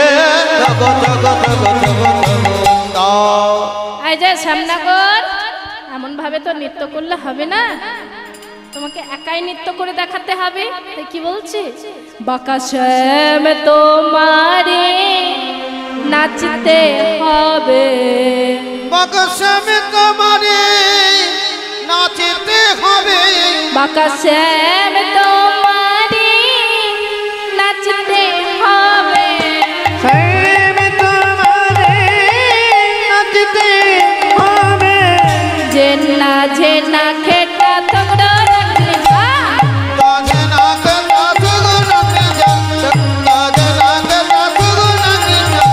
থগ থগ থগ থগ থগ তা এই যে শ্যামনগর, এমন ভাবে তো নৃত্য করলে হবে না, তোমাকে একাই নৃত্য করে দেখাতে হবে। তাই কি বলছি, বাঁকা শ্যাম তোমারে নাচতে হবে, বাঁকা শ্যাম তোমারে নাচতে হবে, বাঁকা শ্যাম তোমারে নাচতে হবে, শ্যাম তোমারে নাচতে হবে, জেনা জেনা খেটা তোমরা রাখলে তাজে নাক তাতুগুন বিজা, তাজে নাক তাতুগুন বিজা,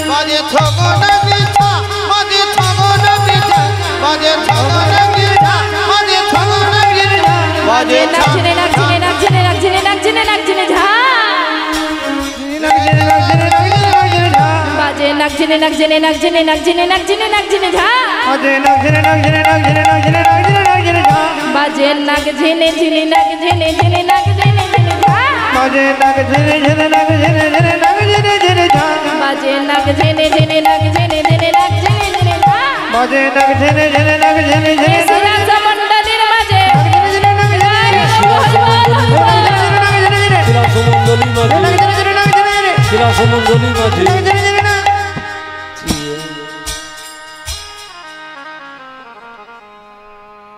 বাজে ছগুন বিজা, বাজে ছগুন বিজা, বাজে ছগুন বিজা, বাজে ছগুন বিজা, বাজে নাচনে নাচনে নাচনে নাচনে নাচনে নাচনে ঝা, বাজে নাচনে নাচনে নাচনে নাচনে নাচনে নাচনে ঝা, বাজে নাগ ঝেনে ঝেনে নাগ ঝেনে ঝেনে নাগ ঝেনে ঝেনে ঝা, বাজে নাগ ঝেনে ঝেনে নাগ ঝেনে ঝেনে নাগ ঝেনে ঝেনে ঝা, শ্রীরাম সমণ্ডলীর মাঝে শিলাসমণ্ডলী মাঝে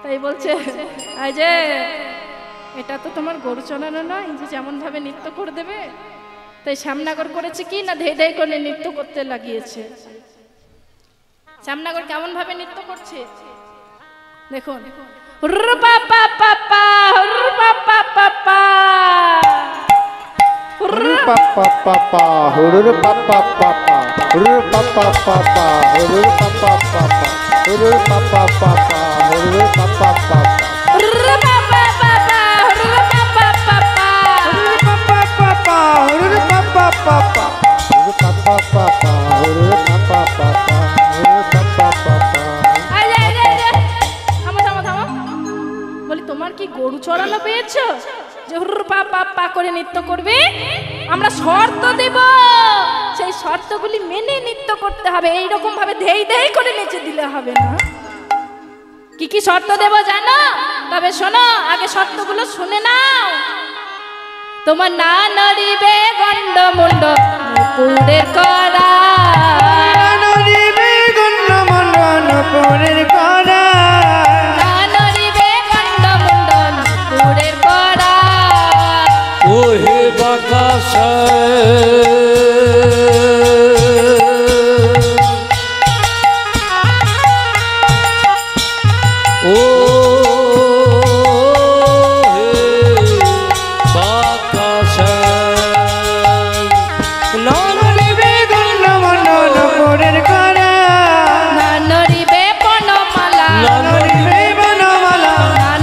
তাই বলছে এই যে এটা তো তোমার গরু চড়ানো নয় যে যেমন ভাবে নৃত্য করে দেবে। তাই শ্যামনগর করেছে কি না ধেই ধেই করে নৃত্য করতে লাগিয়েছে। শ্যামনগর কেমন ভাবে নৃত্য করছে দেখুন, হুরর পাপা পাপা হুরর পাপা পাপা হুরর পাপা পাপা হুরুর পাপা পাপা হুরুর পাপা পাপা হুরুর পাপা পাপা হুরুর পাপা পাপা হুরুর পাপা পাপা হুরর পাপা পাপা হুরর পাপা পাপা হুরুর পাপা পাপা হুরুর পাপা পাপা হুরুর পাপা পাপা হুরুর পাপা পাপা হুরুর পাপা পাপা। আরে আরে আরে থামো থামো থামো, বলি তোমার কি গরু চড়ানো পেয়েছো যে হুরর পাপা পা করে নৃত্য করবে? আমরা শর্ত দেব, সেই শর্তগুলি মেনে নৃত্য করতে হবে। এইরকম ভাবে ধেই ধেই করে নেচে দিলে হবে না। কি কি শর্ত দেব জানো? তবে শোনো, আগে শর্তগুলো শুনে নাও। তোমার না নড়িবে গন্ড মুন্ড পুরে করা, না নড়িবে গন্ড মুন্ড পুরে করা, ও হে বাঁকা ও হে বাঁকা না নড়িবে বনমালা, না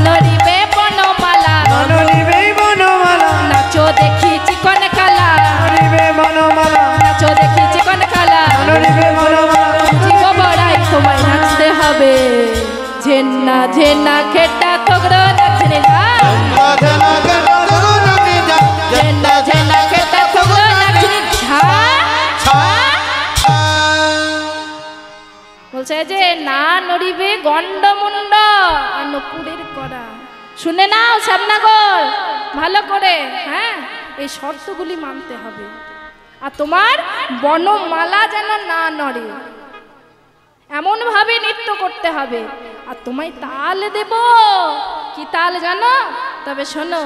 নড়িবে বনমালা, নাচো দেখি চিকন কালা, নাচো দেখি চিকন কালা, জীব বড়াই তোমায় নাচতে হবে, ঝেন্না ঝেন্না খেটা তোগড়ো নাচনে যা, ঝেন্না ঝেন্না খেটা তোগড়ো নাচনে ঝা। বলছে যে না নড়িবে গন্ডমুন্ড আর নপুরের করা। শুনে নাও শ্যামনগর ভালো করে, হ্যাঁ এই শর্তগুলি মানতে হবে। আর তোমার বনমালা যেন না নড়ে, এমন ভাবে নৃত্য করতে হবে। আর তোমায় তাল দেব, কি তাল জানো? তবে শোনো,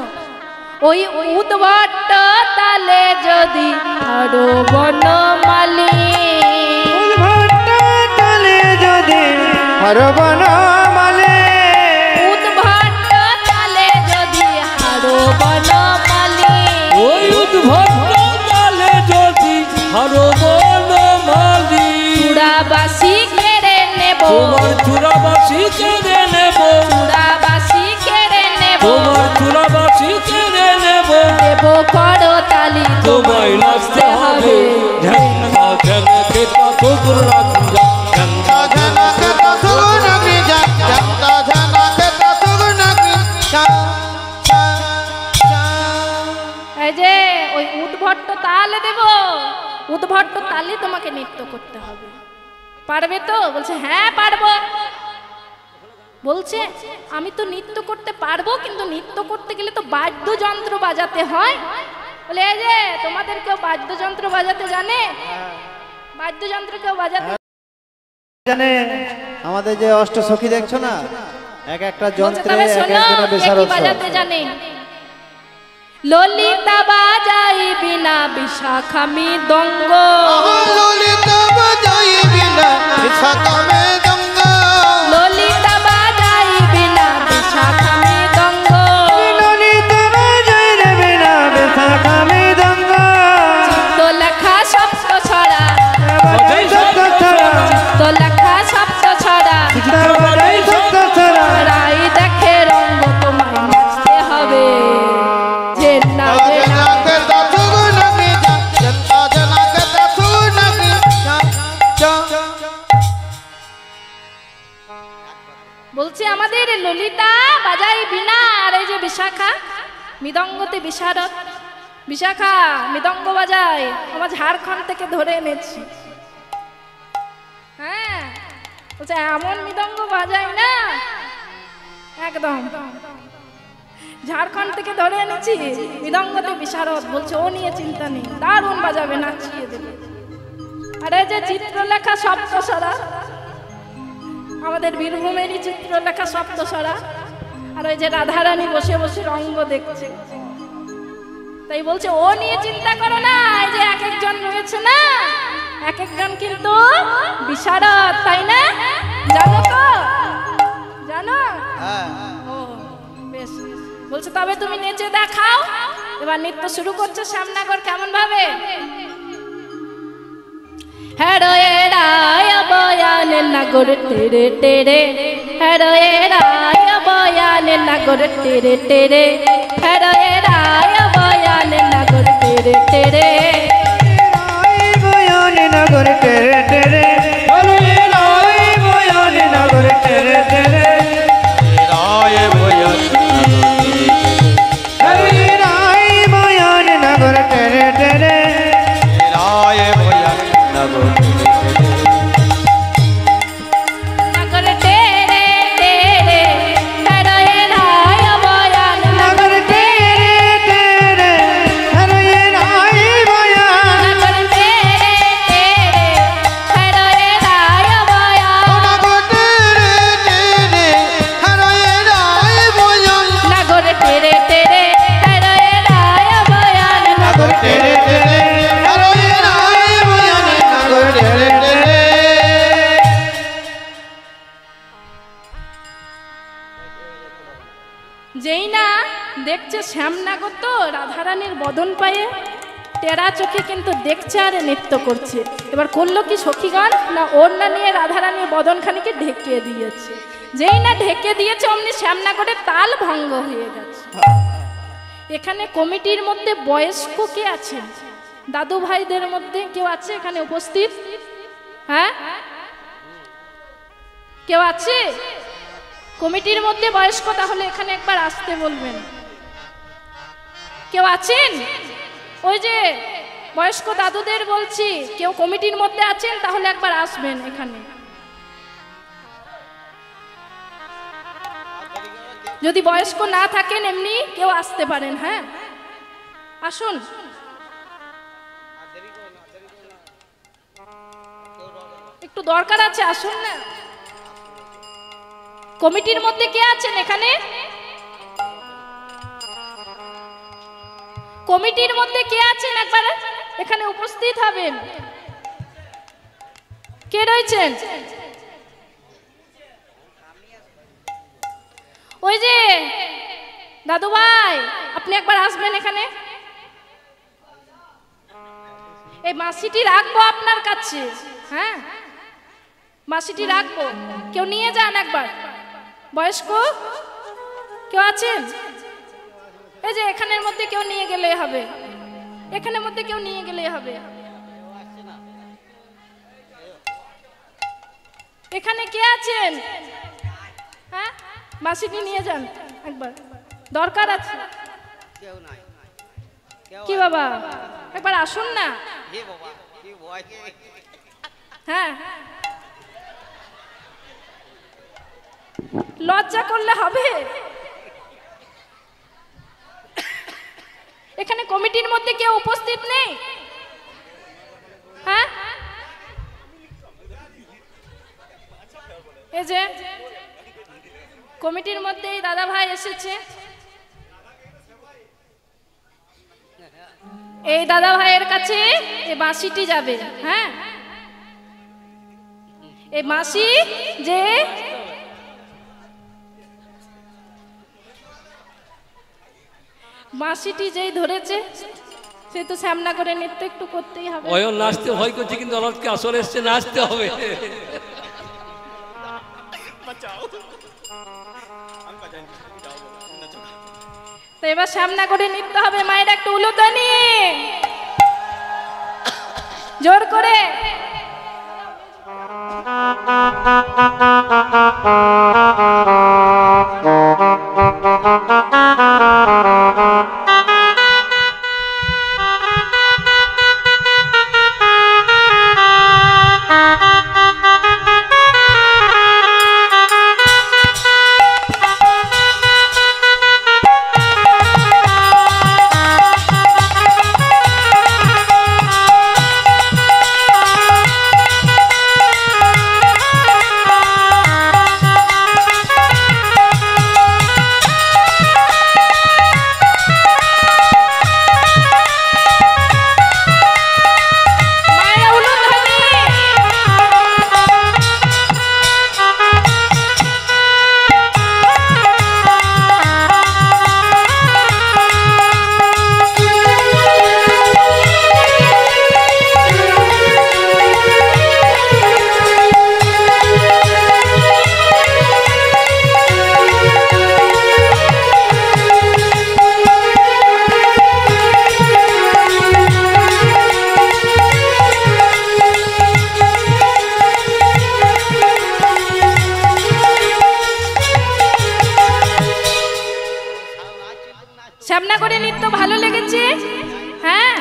ওই উদ্ভট্ট তালে যদি আরো বনমালী, উদ্ভট্ট তালে যদি আরো বনমালী, ওই উদ্ভট তালে যদি হারো বনমালী, চূড়াবাসী কেড়ে নেব, তোমার চূড়াবাসী কেড়ে নেব, চূড়াবাসী কেড়ে নেব, তোমার চূড়াবাসী কেড়ে নেব, দেব করতালি তোমায় নাচতে হবে, ঝান্না ঝানকে তাতুগুর রাখা, ঝান্না ঝানকে তাতুগুর এই যে ওই উদ্ভট্ট তাল দেব, উদ্ভট্ট তালে তোমাকে নৃত্য করতে হবে। পারবে তো? বলছে হ্যাঁ পারবো। বলছে আমি তো নৃত্য করতে পারবো, কিন্তু নৃত্য করতে গেলে তো বাদ্যযন্ত্র বাজাতে হয়। বলে এই যে তোমাদের কেউ বাদ্যযন্ত্র বাজাতে জানে? বাদ্যযন্ত্র কেউ বাজাতে জানে? আমাদের যে অষ্টসখী দেখছো না, এক একটা বলছে যন্ত্রে তবে এক শোনো একজনের কে কি বিশারদ বাজাতে জানে। ললিতা বাজাই বিনা বিশাখা মৃদঙ্গ, ললিতা বাজাই বিনা বিশাখা মৃদঙ্গ, ললিতা বাজাই বিনা বিশাখা মৃদঙ্গ, ললিতা বাজাই রে বিনা বিশাখা মৃদঙ্গ, চিত্ত লেখা সপ্ত ছড়া, বাজাই সপ্ত ছড়া, চিত্ত লেখা সপ্ত ছড়া, বাজাই সপ্ত ছড়া, রাই দেখে রঙ্গ তোমায় নাচতে হবে। যে না যে না জনক দাসু নাকি জনতা জনক দাসু নাকি বলছে আমাদের ললিতা বাজাই বিনা, আর এই যে বিশাখা মৃদঙ্গতে বিশারদ, বিশাখা মৃদঙ্গ বাজায়, আমার ঝাড়খণ্ড থেকে ধরে এনেছি। হ্যাঁ বলছে এমন মৃদঙ্গ বাজায় না, একদম ঝাড়খণ্ড থেকে ধরে এনেছি মৃদঙ্গতে বিশারদ। বলছে ও নিয়ে চিন্তা নেই, দারুণ বাজাবে, নাচিয়ে দেবে। আর এই যে চিত্রলেখা সপ্তস্বরা, আমাদের বীরভূমেরই চিত্রলেখা সপ্তস্বরা, আর ওই যে রাধারানী বসে বসে রঙ্গ দেখছে। তাই বলছে ও নিয়ে চিন্তা করো না, এই যে এক একজন রয়েছে না, এক একজন কিন্তু বিশারদ, তাই না? জানো তো, জানো? ও বেশ। বলছে তবে তুমি নেচে দেখাও। এবার নৃত্য শুরু করছে শ্যামনগর, কেমন ভাবে? হেরোয়ে রায় বয়ান নগর টেরে টেরে, হেরোয়ে রায় বয়ান নগর টেরে টেরে, হেরোয়ে রায় বয়ান নগর টেরে টেরে, রাই বয়ান নগর টেরে টেরে, রাই বয়ান নগর টেরে টেরে, রায় ভয়ন রাই বয়ান নগর টেরে টেরে, রায় ভয়ন নগর নগর টেরে টেরে, হেরোয়ে রায় বয়ান নগর টেরে টেরে, রাই বয়ান, নগর টেরে টেরে, হেরোয়ে রায় বয়ান, নগর টেরে টেরে হরয়ে রায় ভয়ন নগর টেরে টেরে, হেরোয়ে রায় বয়ান, নগর টেরে টেরে হরয়ে রায় ভয়ন নগর টেরে টেরে। যেই না দেখছে শ্যামনগর তো রাধারানীর বদন পায়ে টেরা চোখে কিন্তু দেখছে আর নৃত্য করছে। এবার করলো কি সখীগণ, না ওড়না নিয়ে রাধারানীর বদনখানিকে ঢেকে দিয়েছে। যেই না ঢেকে দিয়েছে অমনি শ্যামনগরের তাল ভঙ্গ হয়ে গেছে। এখানে কমিটির মধ্যে বয়স্ক কে আছে? দাদু ভাইদের মধ্যে কেউ আছে এখানে উপস্থিত? হ্যাঁ, কেউ আছে কমিটির মধ্যে বয়স্ক? তাহলে এখানে একবার আসতে বলবেন। কেউ আছেন? ওই যে বয়স্ক দাদুদের বলছি, কেউ কমিটির মধ্যে আছেন তাহলে একবার আসবেন এখানে। যদি বয়স্ক না থাকেন এমনি কেউ আসতে পারেন। হ্যাঁ আসুন। একটু দরকার আছে, আসুন না। কমিটির মধ্যে কে আছেন এখানে? কমিটির মধ্যে কে আছেন একবার এখানে উপস্থিত হবেন। কে রয়েছেন? ওই যে দাদু ভাই, আপনি একবার আসবেন এখানে। এই মাসিটি রাখবো আপনার কাছে। হ্যাঁ মাসিটি রাখবো, কেউ নিয়ে যান একবার। বয়স্ক কেউ আছেন? এই যে এখানের মধ্যে কেউ নিয়ে গেলে হবে, এখানের মধ্যে কেউ নিয়ে গেলে হবে। এখানে কে আছেন? হ্যাঁ মাসিটি নিয়ে যান একবার, দরকার আছে। কি বাবা একবার আসুন না। হ্যাঁ লজ্জা করলে হবে? এখানে কমিটির মধ্যে কেউ উপস্থিত নেই? হ্যাঁ, এই যে কমিটির মধ্যে দাদা ভাই এসেছে, এই দাদা ভাইয়ের কাছে এই বাঁশিটি যাবে। হ্যাঁ, এই বাঁশি যে বাঁশিটি যেই ধরেছে সে তো সামনা করে নৃত্য একটু করতেই হবে। অয়ন নাচতে ভয় করছে, কিন্তু অলটকে আসলে এসছে, নাচতে হবে। তো এবার সামনা করে নৃত্য হবে। মায়ের একটু উলুধ্বনি জোর করে। সামনা করে নৃত্য ভালো লেগেছে? হ্যাঁ,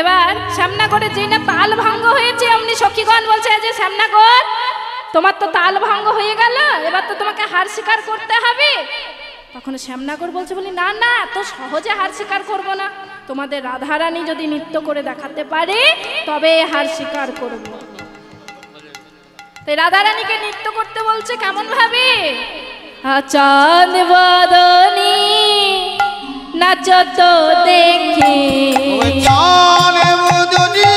এবার সামনা করে যেই না তাল ভঙ্গ হয়েছে অমনি সখীগণ বলছে যে সামনা কর, তোমার তো তাল ভঙ্গ হয়ে গেল, এবার তো তোমাকে হার স্বীকার করতে হবে। তখন শ্যামনাগর বলছে, বলি না না, এত সহজে হার স্বীকার করবো না, তোমাদের রাধারানী যদি নৃত্য করে দেখাতে পারে তবে হার স্বীকার করব। তাই রাধারানীকে নৃত্য করতে বলছে কেমন ভাবে? চাঁদ বদনী নাচ তো দেখে, চাঁদ বদনী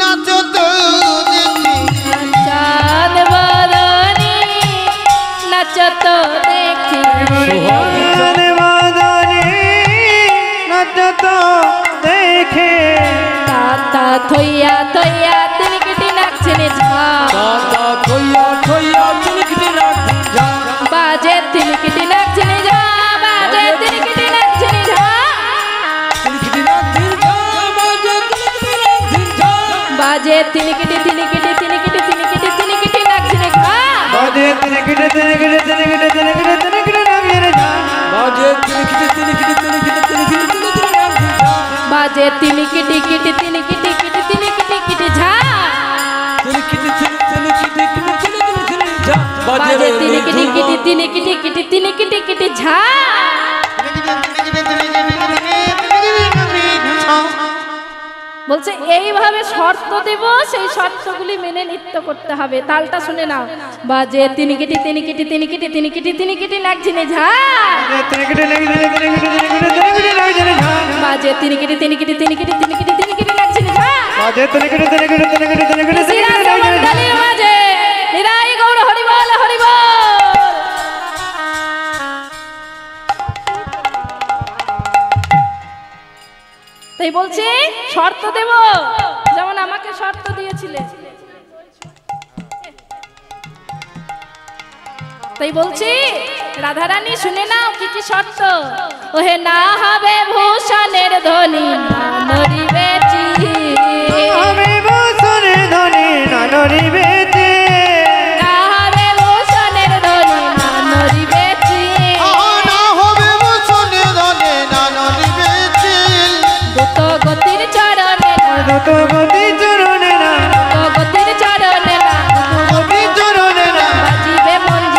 নাচ তো দেখে, চাঁদ বদনী নাচ তো দেখে, চাঁদ বদনী নাচ তো দেখে, তাতা থইয়া থইয়া তিনি কেটে নাচছেন দাদা থইয়া থইয়া তিনি কিটি রাখছেন যা, বাজে তিনি কেটে নাচছেন যা, বাজে তিনি কেটে নাচছেন যা, তিনি কিটি রাখছেন যা, বাজে তিনি কিটি রাখছেন যা, বাজে তিনি কেটে তিনি কেটে তিনি কেটে তিনি কেটে তিনি কেটে নাচছেন ঘা, বাজে তিনি কেটে তিনি কেটে তিনি কেটে তিনি কেটে তিনি কেটে নাচছেন যা, বাজে তিনি কিটি তিনি কিটি তিনি কিটি তিনি কিটি তিনি কিটি রাখছেন যা, বাজে তিনি কেটে কেটে তিনি কেটে কেটে তিনি কেটে কেটে ঝা, তিনি কিটি তিনি তিনি কিটি তিনি তিনি তিনি যা, বাজে তিনি কেটে কেটে তিনি কেটে কেটে তিনি কেটে কেটে ঝা। বলছে এইভাবে শর্ত দেব, সেই শর্তগুলি মেনে নৃত্য করতে হবে। তালটা শুনে নাও, বাজে তিনি কেটে তিনি কেটে তিনি কেটে তিনি কেটে তিনি কেটে নাচছেন ঝা, তিনি কেটে তিনি কেটে তিনি কেটে তিনি কেটে নাচছেন যা, বাজে তিনি কেটে তিনি কেটে তিনি কেটে তিনি কেটে তিনি কেটে নাচছেন ঝা। বাজে তিনি কেটে তিনি কেটে তিনি কেটে তিনি কেটে তিনি কেটে নাচছেন যা। শ্রীরাসমণ্ডলীর মাঝে নিরাই গৌর হরিবল হরিবল। তাই বলছি শর্ত দেব, যেমন আমাকে শর্ত দিয়েছিলে। তাই বলছি রাধারানী শুনে নাও কি কি শর্ত। ওহে না হবে ভূষণের ধ্বনি নরিবে চিহি, আমি বসরে ধনী নানরি বেতে, না হবে ভূষণের ধ্বনি নরিবে চিহি, না হবে বসনে ধনে নানরি বেচিল, দুত গতির চরণে দুটো গতি চরণে না, দুত গতির চরণে না, গতি চরণে না, বাজিবে মঞ্জি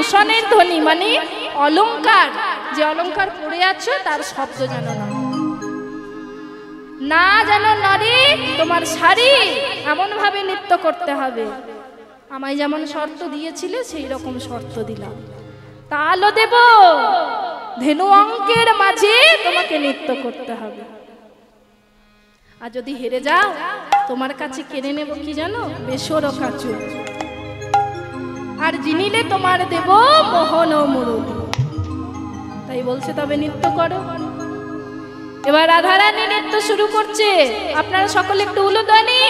ভূষণের ধ্বনি মানে অলংকার, যে অলংকার পরে আছো তার শব্দ যেন না, না যেন নারী তোমার শাড়ি, এমন ভাবে নৃত্য করতে হবে। আমায় যেমন শর্ত দিয়েছিলে সেই রকম শর্ত দিলাম, তালও দেব, ধেনু অঙ্কের মাঝে তোমাকে নৃত্য করতে হবে। আর যদি হেরে যাও তোমার কাছে কেড়ে নেব কি জানো, বেসর কাচু, আর জিনিলে তোমার দেব মোহন ও মুরলী। তাই বলছে তবে নৃত্য করো। এবার রাধারানী নৃত্য শুরু করছে, আপনারা সকলে একটু উলুধ্বনি।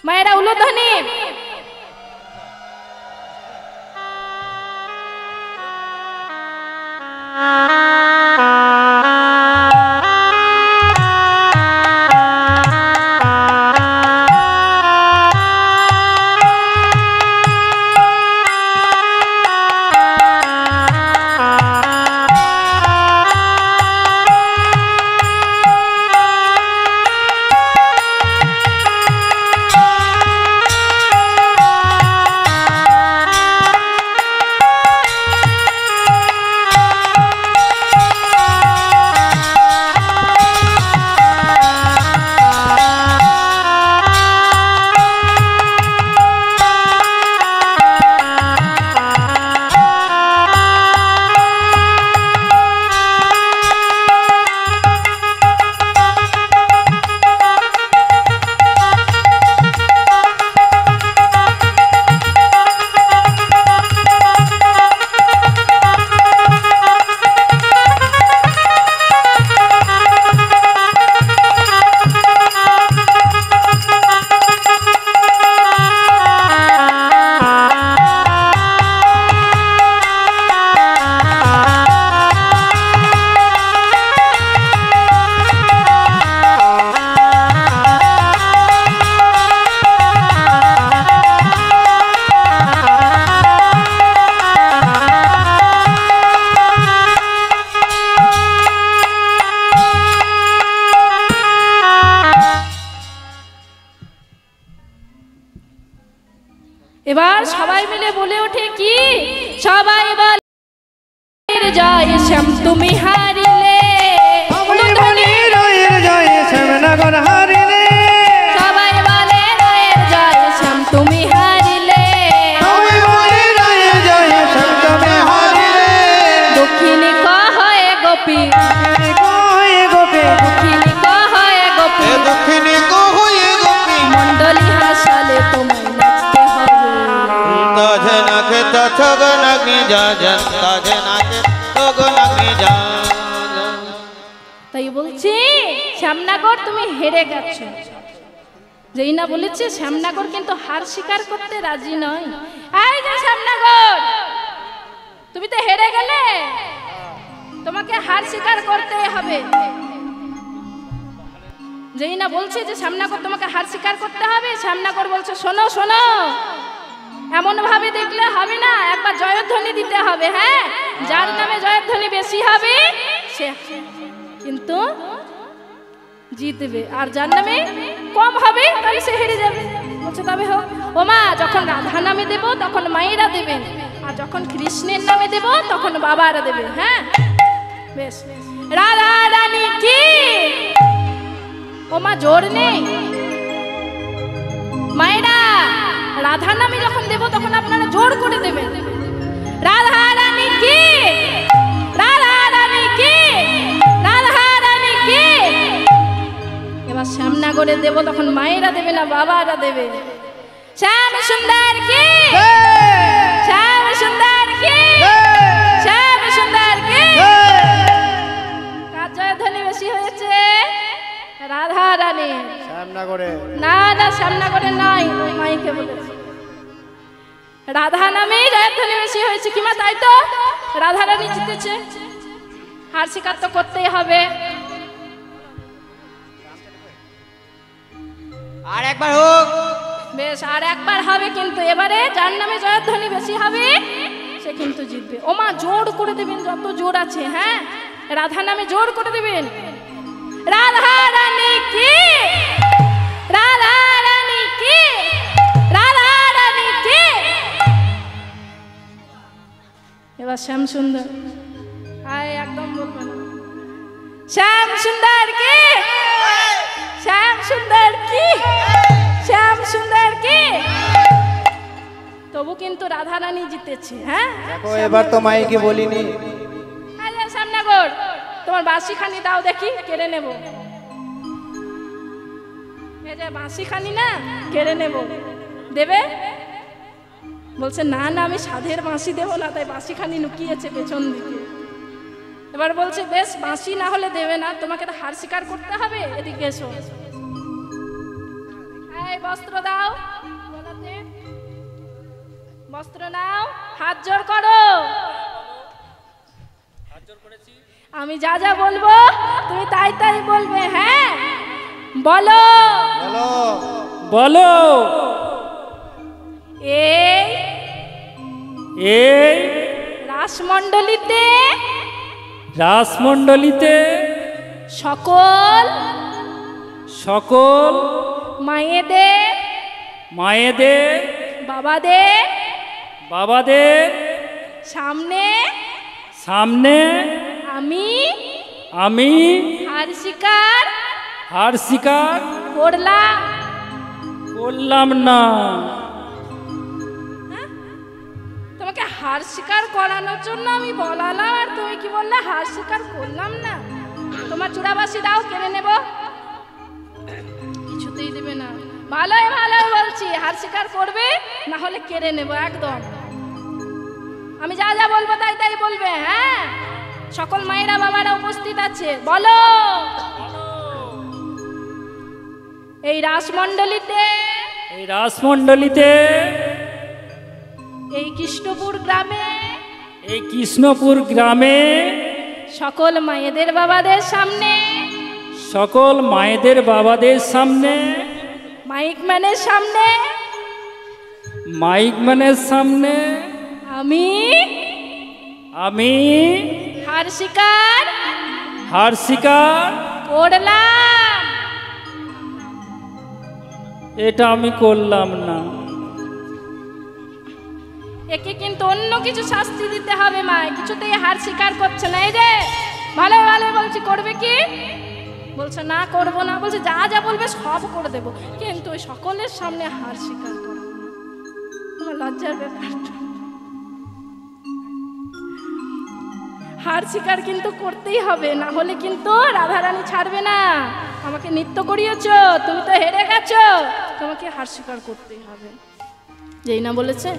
মায়েরা উলুধ্বনি। এবার সবাই মিলে বলে ওঠে কি, সবাই বলে জয় শ্যাম তুমি হারিলে, শ্যামনগর হারিলে, সবাই বলে রয়ের জয় শ্যাম তুমি হারিলে, দক্ষিণী কহে গোপী, দক্ষিণী কহে গোপী, দক্ষিণী কহে গোপী, মণ্ডলী হাসালে তোমায় নাচতে হবে। তাজে নাকে তথগনাগ্নি যাজন, তাজে নাকে তথগনাগ্নি যাজন। তাই বলছি শ্যামনগর তুমি হেরে গেছো। যেই না বলেছে শ্যামনগর কিন্তু হার স্বীকার করতে রাজি নয়। এই যে শ্যামনগর, তুমি তো হেরে গেলে, তোমাকে হার স্বীকার করতে হবে। যেই না বলছে যে শ্যামনগর তোমাকে হার স্বীকার করতে হবে, শ্যামনগর বলছে শোনো শোনো, এমন ভাবে দেখলে হবে না, একবার জয়ধ্বনি দিতে হবে। হ্যাঁ, যার নামে জয়ধ্বনি বেশি হবে সে কিন্তু জিতবে, আর যার নামে কম হবে তাহলে সে হেরে যাবে। বলছে তবে হোক। ও মা, যখন রাধা নামে দেব তখন মায়েরা দেবেন, আর যখন কৃষ্ণের নামে দেব তখন বাবারা দেবে। হ্যাঁ বেশ। রাধা রানী কি, ও মা জোর নেই। মায়েরা রাধা নামে যখন দেব তখন আপনারা জোর করে দেবেন। রাধা রানী কি, রাধা রানী কি, রাধা রানী কি। এবার শ্যামনগরে দেব তখন মায়েরা দেবে না বাবারা দেবে। শ্যাম সুন্দর কি, শ্যাম সুন্দর কি, শ্যাম সুন্দর কি। কার জয়ধ্বনি বেশি হয়েছে? রাধা রানী। শ্যামনগরে না না, শ্যামনগরে নয়, ওই মাইকে বলেছে রাধা নামে জয়ধ্বনি বেশি হয়েছে। কিমা তাই তো, রাধা রানী জিতেছে, হার স্বীকার তো করতেই হবে। আর একবার হোক। বেশ, আর একবার হবে, কিন্তু এবারে যার নামে জয়ধ্বনি বেশি হবে সে কিন্তু জিতবে। ও মা জোর করে দেবেন, যত জোর আছে। হ্যাঁ, রাধা নামে জোর করে দেবেন। রাধা রানী কি, এবার শ্যাম সুন্দর, আয় একদম বলবে না। শ্যাম সুন্দর কি, শ্যাম সুন্দর কি, শ্যাম সুন্দর কি। তবু কিন্তু রাধারানী জিতেছে। হ্যাঁ দেখো এবার তো মাইকে বলিনি। আচ্ছা সামনে কর, তোমার বাঁশি খানি দাও দেখি, কেড়ে নেব। এই যে বাঁশি খানি না, কেড়ে নেব, দেবে? বলছে না না, আমি সাধের বাঁশি দেবো না, তাই বাঁশি খানি লুকিয়েছে পেছন দিকে। এবার বলছে বেশ, বাঁশি না হলে দেবে না, তোমাকে তো হার স্বীকার করতে হবে। এদিকে এসো, এই বস্ত্র দাও, গলাতে বস্ত্র নাও, হাত জোড় করো। আমি যা যা বলবো তুমি তাই তাই বলবে। হ্যাঁ বলো বলো বলো। এই এই রাসমণ্ডলীতে রাসমণ্ডলীতে সকল সকল মায়েদের মায়েদের বাবাদের বাবাদের সামনে সামনে আমি আমি হার স্বীকার হার স্বীকার করলাম। করলাম না। তোমাকে হার স্বীকার করানোর জন্য আমি বলালাম, আর তুমি কি বললে হার স্বীকার করলাম না। তোমার চূড়াবাসী দাও, কেড়ে নেব। কিছুতেই দেবে না। ভালোই ভালোই বলছি, হার স্বীকার করবে না হলে কেড়ে নেব একদম। আমি যা যা বলবো তাই তাই বলবে। হ্যাঁ সকল মায়েরা বাবারা উপস্থিত আছে, বলো। এই রাসমণ্ডলীতে এই রাসমণ্ডলীতে এই কৃষ্ণপুর গ্রামে এই কৃষ্ণপুর গ্রামে সকল মায়েদের বাবাদের সামনে সকল মায়েদের বাবাদের সামনে মাইক ম্যানের সামনে মাইক ম্যানের সামনে আমি আমি হার স্বীকার হার স্বীকার করলাম। এটা আমি করলাম না। একে কিন্তু অন্য কিছু শাস্তি দিতে হবে। মায় কিছুতেই হার স্বীকার করছে না। এই যে ভালো ভালো বলছি, করবে কি? বলছে না করবো না। বলছে যা যা বলবে সব করে দেবো, কিন্তু ওই সকলের সামনে হার স্বীকার করবো না। তোমার লজ্জার ব্যাপার। হার স্বীকার কিন্তু করতেই হবে, না হলে কিন্তু রাধারানী ছাড়বে না। আমাকে নৃত্য করিয়েছ, তুমি তো হেরে গেছো, তোমাকে হার স্বীকার করতেই হবে। যেই না বলেছে,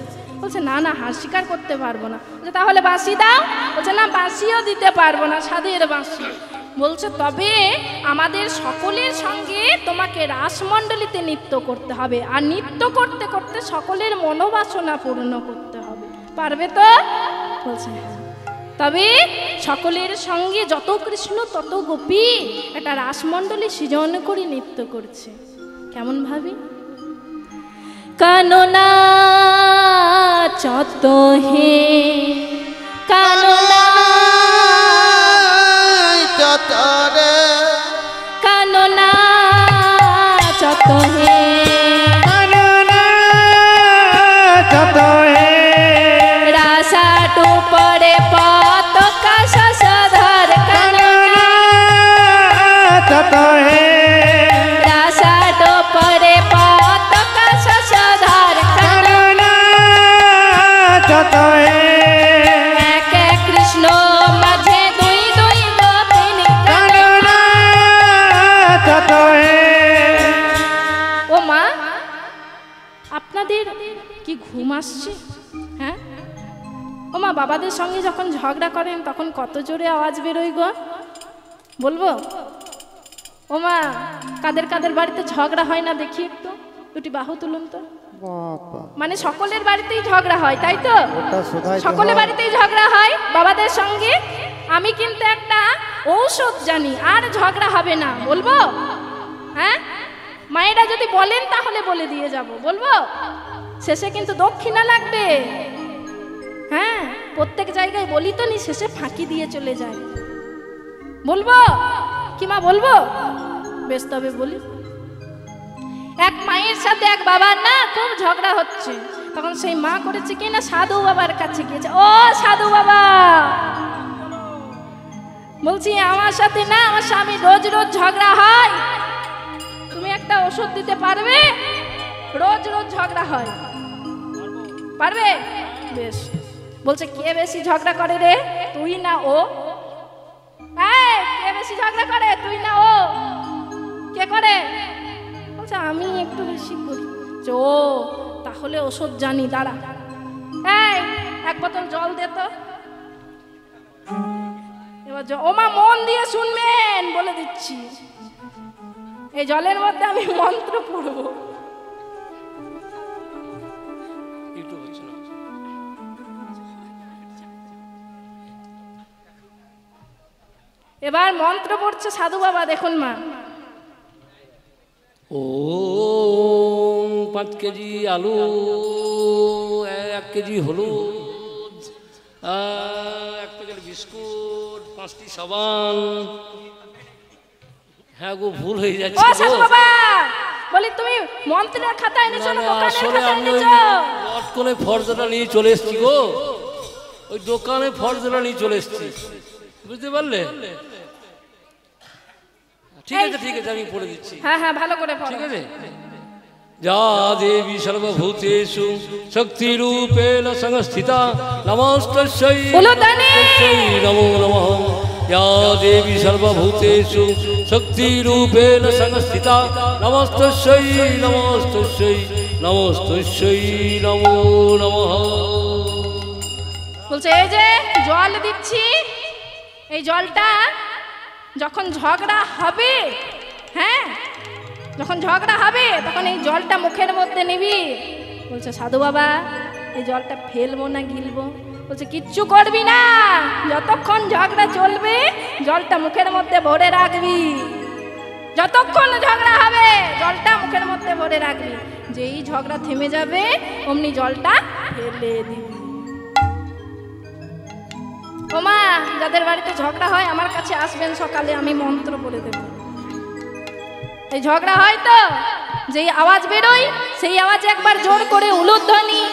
বলছে না না হার স্বীকার করতে পারবো না। বলছে তাহলে বাঁশি দাও। বলছে না বাঁশিও দিতে পারবো না, সাধের বাঁশি। বলছে তবে আমাদের সকলের সঙ্গে তোমাকে রাসমণ্ডলীতে নৃত্য করতে হবে, আর নৃত্য করতে করতে সকলের মনোবাসনা পূর্ণ করতে হবে। পারবে তো? বলছে হ্যাঁ। তবে সকলের সঙ্গে যত কৃষ্ণ তত গোপী একটা রাসমণ্ডলী সৃজন করে নৃত্য করছে। কেমন ভাবি? কাননা চত হে কাননা চতরে কাননা চত হে কাননা চত হে রাসাটু পরে পতকা শশধর কাননা চত হে রাসাটু পরে পতকা শশধর কাননা চত হে এক এক কৃষ্ণ মাঝে দুই দুই গোপিনী কাননা চত হে। ও মা, আপনাদের কি ঘুম আসছে? হ্যাঁ ও মা, বাবাদের সঙ্গে যখন ঝগড়া করেন তখন কত জোরে আওয়াজ বেরোয় গো, বলবো? ও মা, কাদের কাদের বাড়িতে ঝগড়া হয় না দেখি একটু, দুটি বাহু তুলুন তো। বাবা, মানে সকলের বাড়িতেই ঝগড়া হয়, তাই তো? ওটা শোধাই তো সকলের হয়। বাড়িতেই ঝগড়া হয় বাবাদের সঙ্গে। আমি কিন্তু একটা ঔষধ জানি, আর ঝগড়া হবে না, বলবো? হ্যাঁ মায়েরা যদি বলেন তাহলে বলে দিয়ে যাব, বলবো? শেষে কিন্তু দক্ষিণা লাগবে। হ্যাঁ প্রত্যেক জায়গায় বলি তো নি, শেষে ফাঁকি দিয়ে চলে যায়। বলবো কি মা, বলবো? বেশ তবে বলি। এক মায়ের সাথে এক বাবার না খুব ঝগড়া হচ্ছে। তখন সেই মা করেছে কি না সাধু বাবার কাছে গিয়েছে, ও সাধু বাবা বলছি আমার সাথে না আমার স্বামী রোজ রোজ ঝগড়া হয়, তুমি একটা ওষুধ দিতে পারবে? রোজ রোজ ঝগড়া হয়, পারবে? বেশ। বলছে কে বেশি ঝগড়া করে রে, তুই না ও? কে বেশি ঝগড়া করে, তুই না ও? কে করে? বলছে আমি একটু বেশি করি। ও তাহলে ওষুধ জানি, দাঁড়া এক বোতল জল দে তো। এবার ওমা মন দিয়ে শুনবেন, বলে দিচ্ছি এই জলের মধ্যে আমি মন্ত্র পড়বো। এবার মন্ত্র পড়ছে সাধু বাবা, দেখুন মা। ও 5 কেজি আলু, 1 কেজি হলুদ, 1 প্যাকেট বিস্কুট, 5টি সাবান। হ্যাঁ গো ভুল হয়ে যাচ্ছে। ও সাধু বাবা বলি তুমি মন্ত্রের খাতা এনেছো না দোকানের খাতা এনেছো? লটকনে ফর্দটা নিয়ে চলে এসেছি গো, ওই দোকানে ফর্দটা নিয়ে চলে এসেছি, বুঝতে পারলে? ঠিক আছে ঠিক আছে, আমি পড়ে দিচ্ছি। হ্যাঁ হ্যাঁ ভালো করে পড়ো। ঠিক আছে। যা দেবী সর্বভূতেষু শক্তিরূপেণ সংস্থিতা নমস্তস্যৈ নমো নমঃ। या देवी सर्वभूतेषु शक्तिरूपेण संस्थिता नमस्तस्यै नमस्तस्यै नमस्तस्यै नमो नमः। বলছে এই যে জল দিচ্ছি, এই জলটা যখন ঝগড়া হবে, হ্যাঁ যখন ঝগড়া হবে তখন এই জলটা মুখের মধ্যে নিবি। বলছে সাধু বাবা এই জলটা ফেলবো না গিলবো? বলছে কিচ্ছু করবি না, যতক্ষণ ঝগড়া চলবে জলটা মুখের মধ্যে ভরে রাখবি, যতক্ষণ ঝগড়া হবে জলটা মুখের মধ্যে ভরে রাখবি, যেই ঝগড়া থেমে যাবে অমনি জলটা ফেলে দিবি। ওমা যাদের বাড়িতে ঝগড়া হয় আমার কাছে আসবেন সকালে, আমি মন্ত্র বলে দেব। এই ঝগড়া হয় তো যেই আওয়াজ বেরোয় সেই আওয়াজে একবার জোর করে উলুধ্বনি,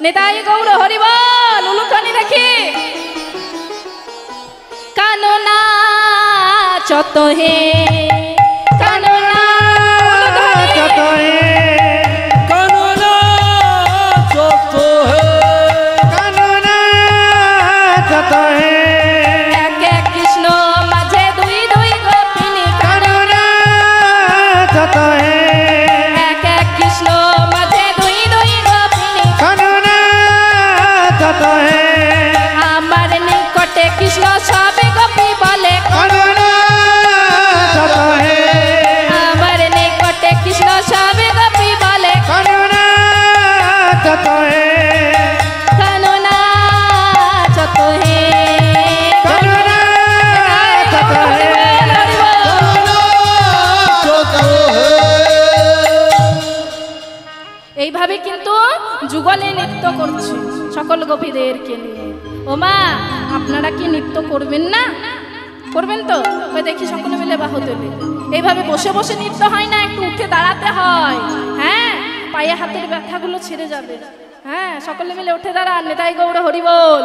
নিতাই গৌর হরি বল, উলুধ্বনি দেখি। কাননা চত হে কাননা চত হে কাননা চত হে কাননা চত হে এক এক কৃষ্ণ মাঝে দুই দুই গোপিনী, কাননা চত হে এক এক কৃষ্ণ মাঝে দুই দুই গোপিনী, কাননা চত হে আমার নিকটে কৃষ্ণ সবে গোপী বলে, কাননা চত হে আমার নিকটে কৃষ্ণ সবে গোপী বলে, কাননা চত হে কাননা চত হে কাননা চত হে এইভাবে কিন্তু যুগলে নৃত্য করছে সকল গোপীদেরকে নিয়ে। ও মা আপনারা কি নৃত্য করবেন না? করবেন তো? ওই দেখি সকলে মিলে বাহু তোলে। এইভাবে বসে বসে নৃত্য হয় না, একটু উঠে দাঁড়াতে হয়। হ্যাঁ পায়ে হাতের ব্যথাগুলো ছেড়ে যাবে। হ্যাঁ সকলে মিলে উঠে দাঁড়ান, নিতাই গৌর হরি বল।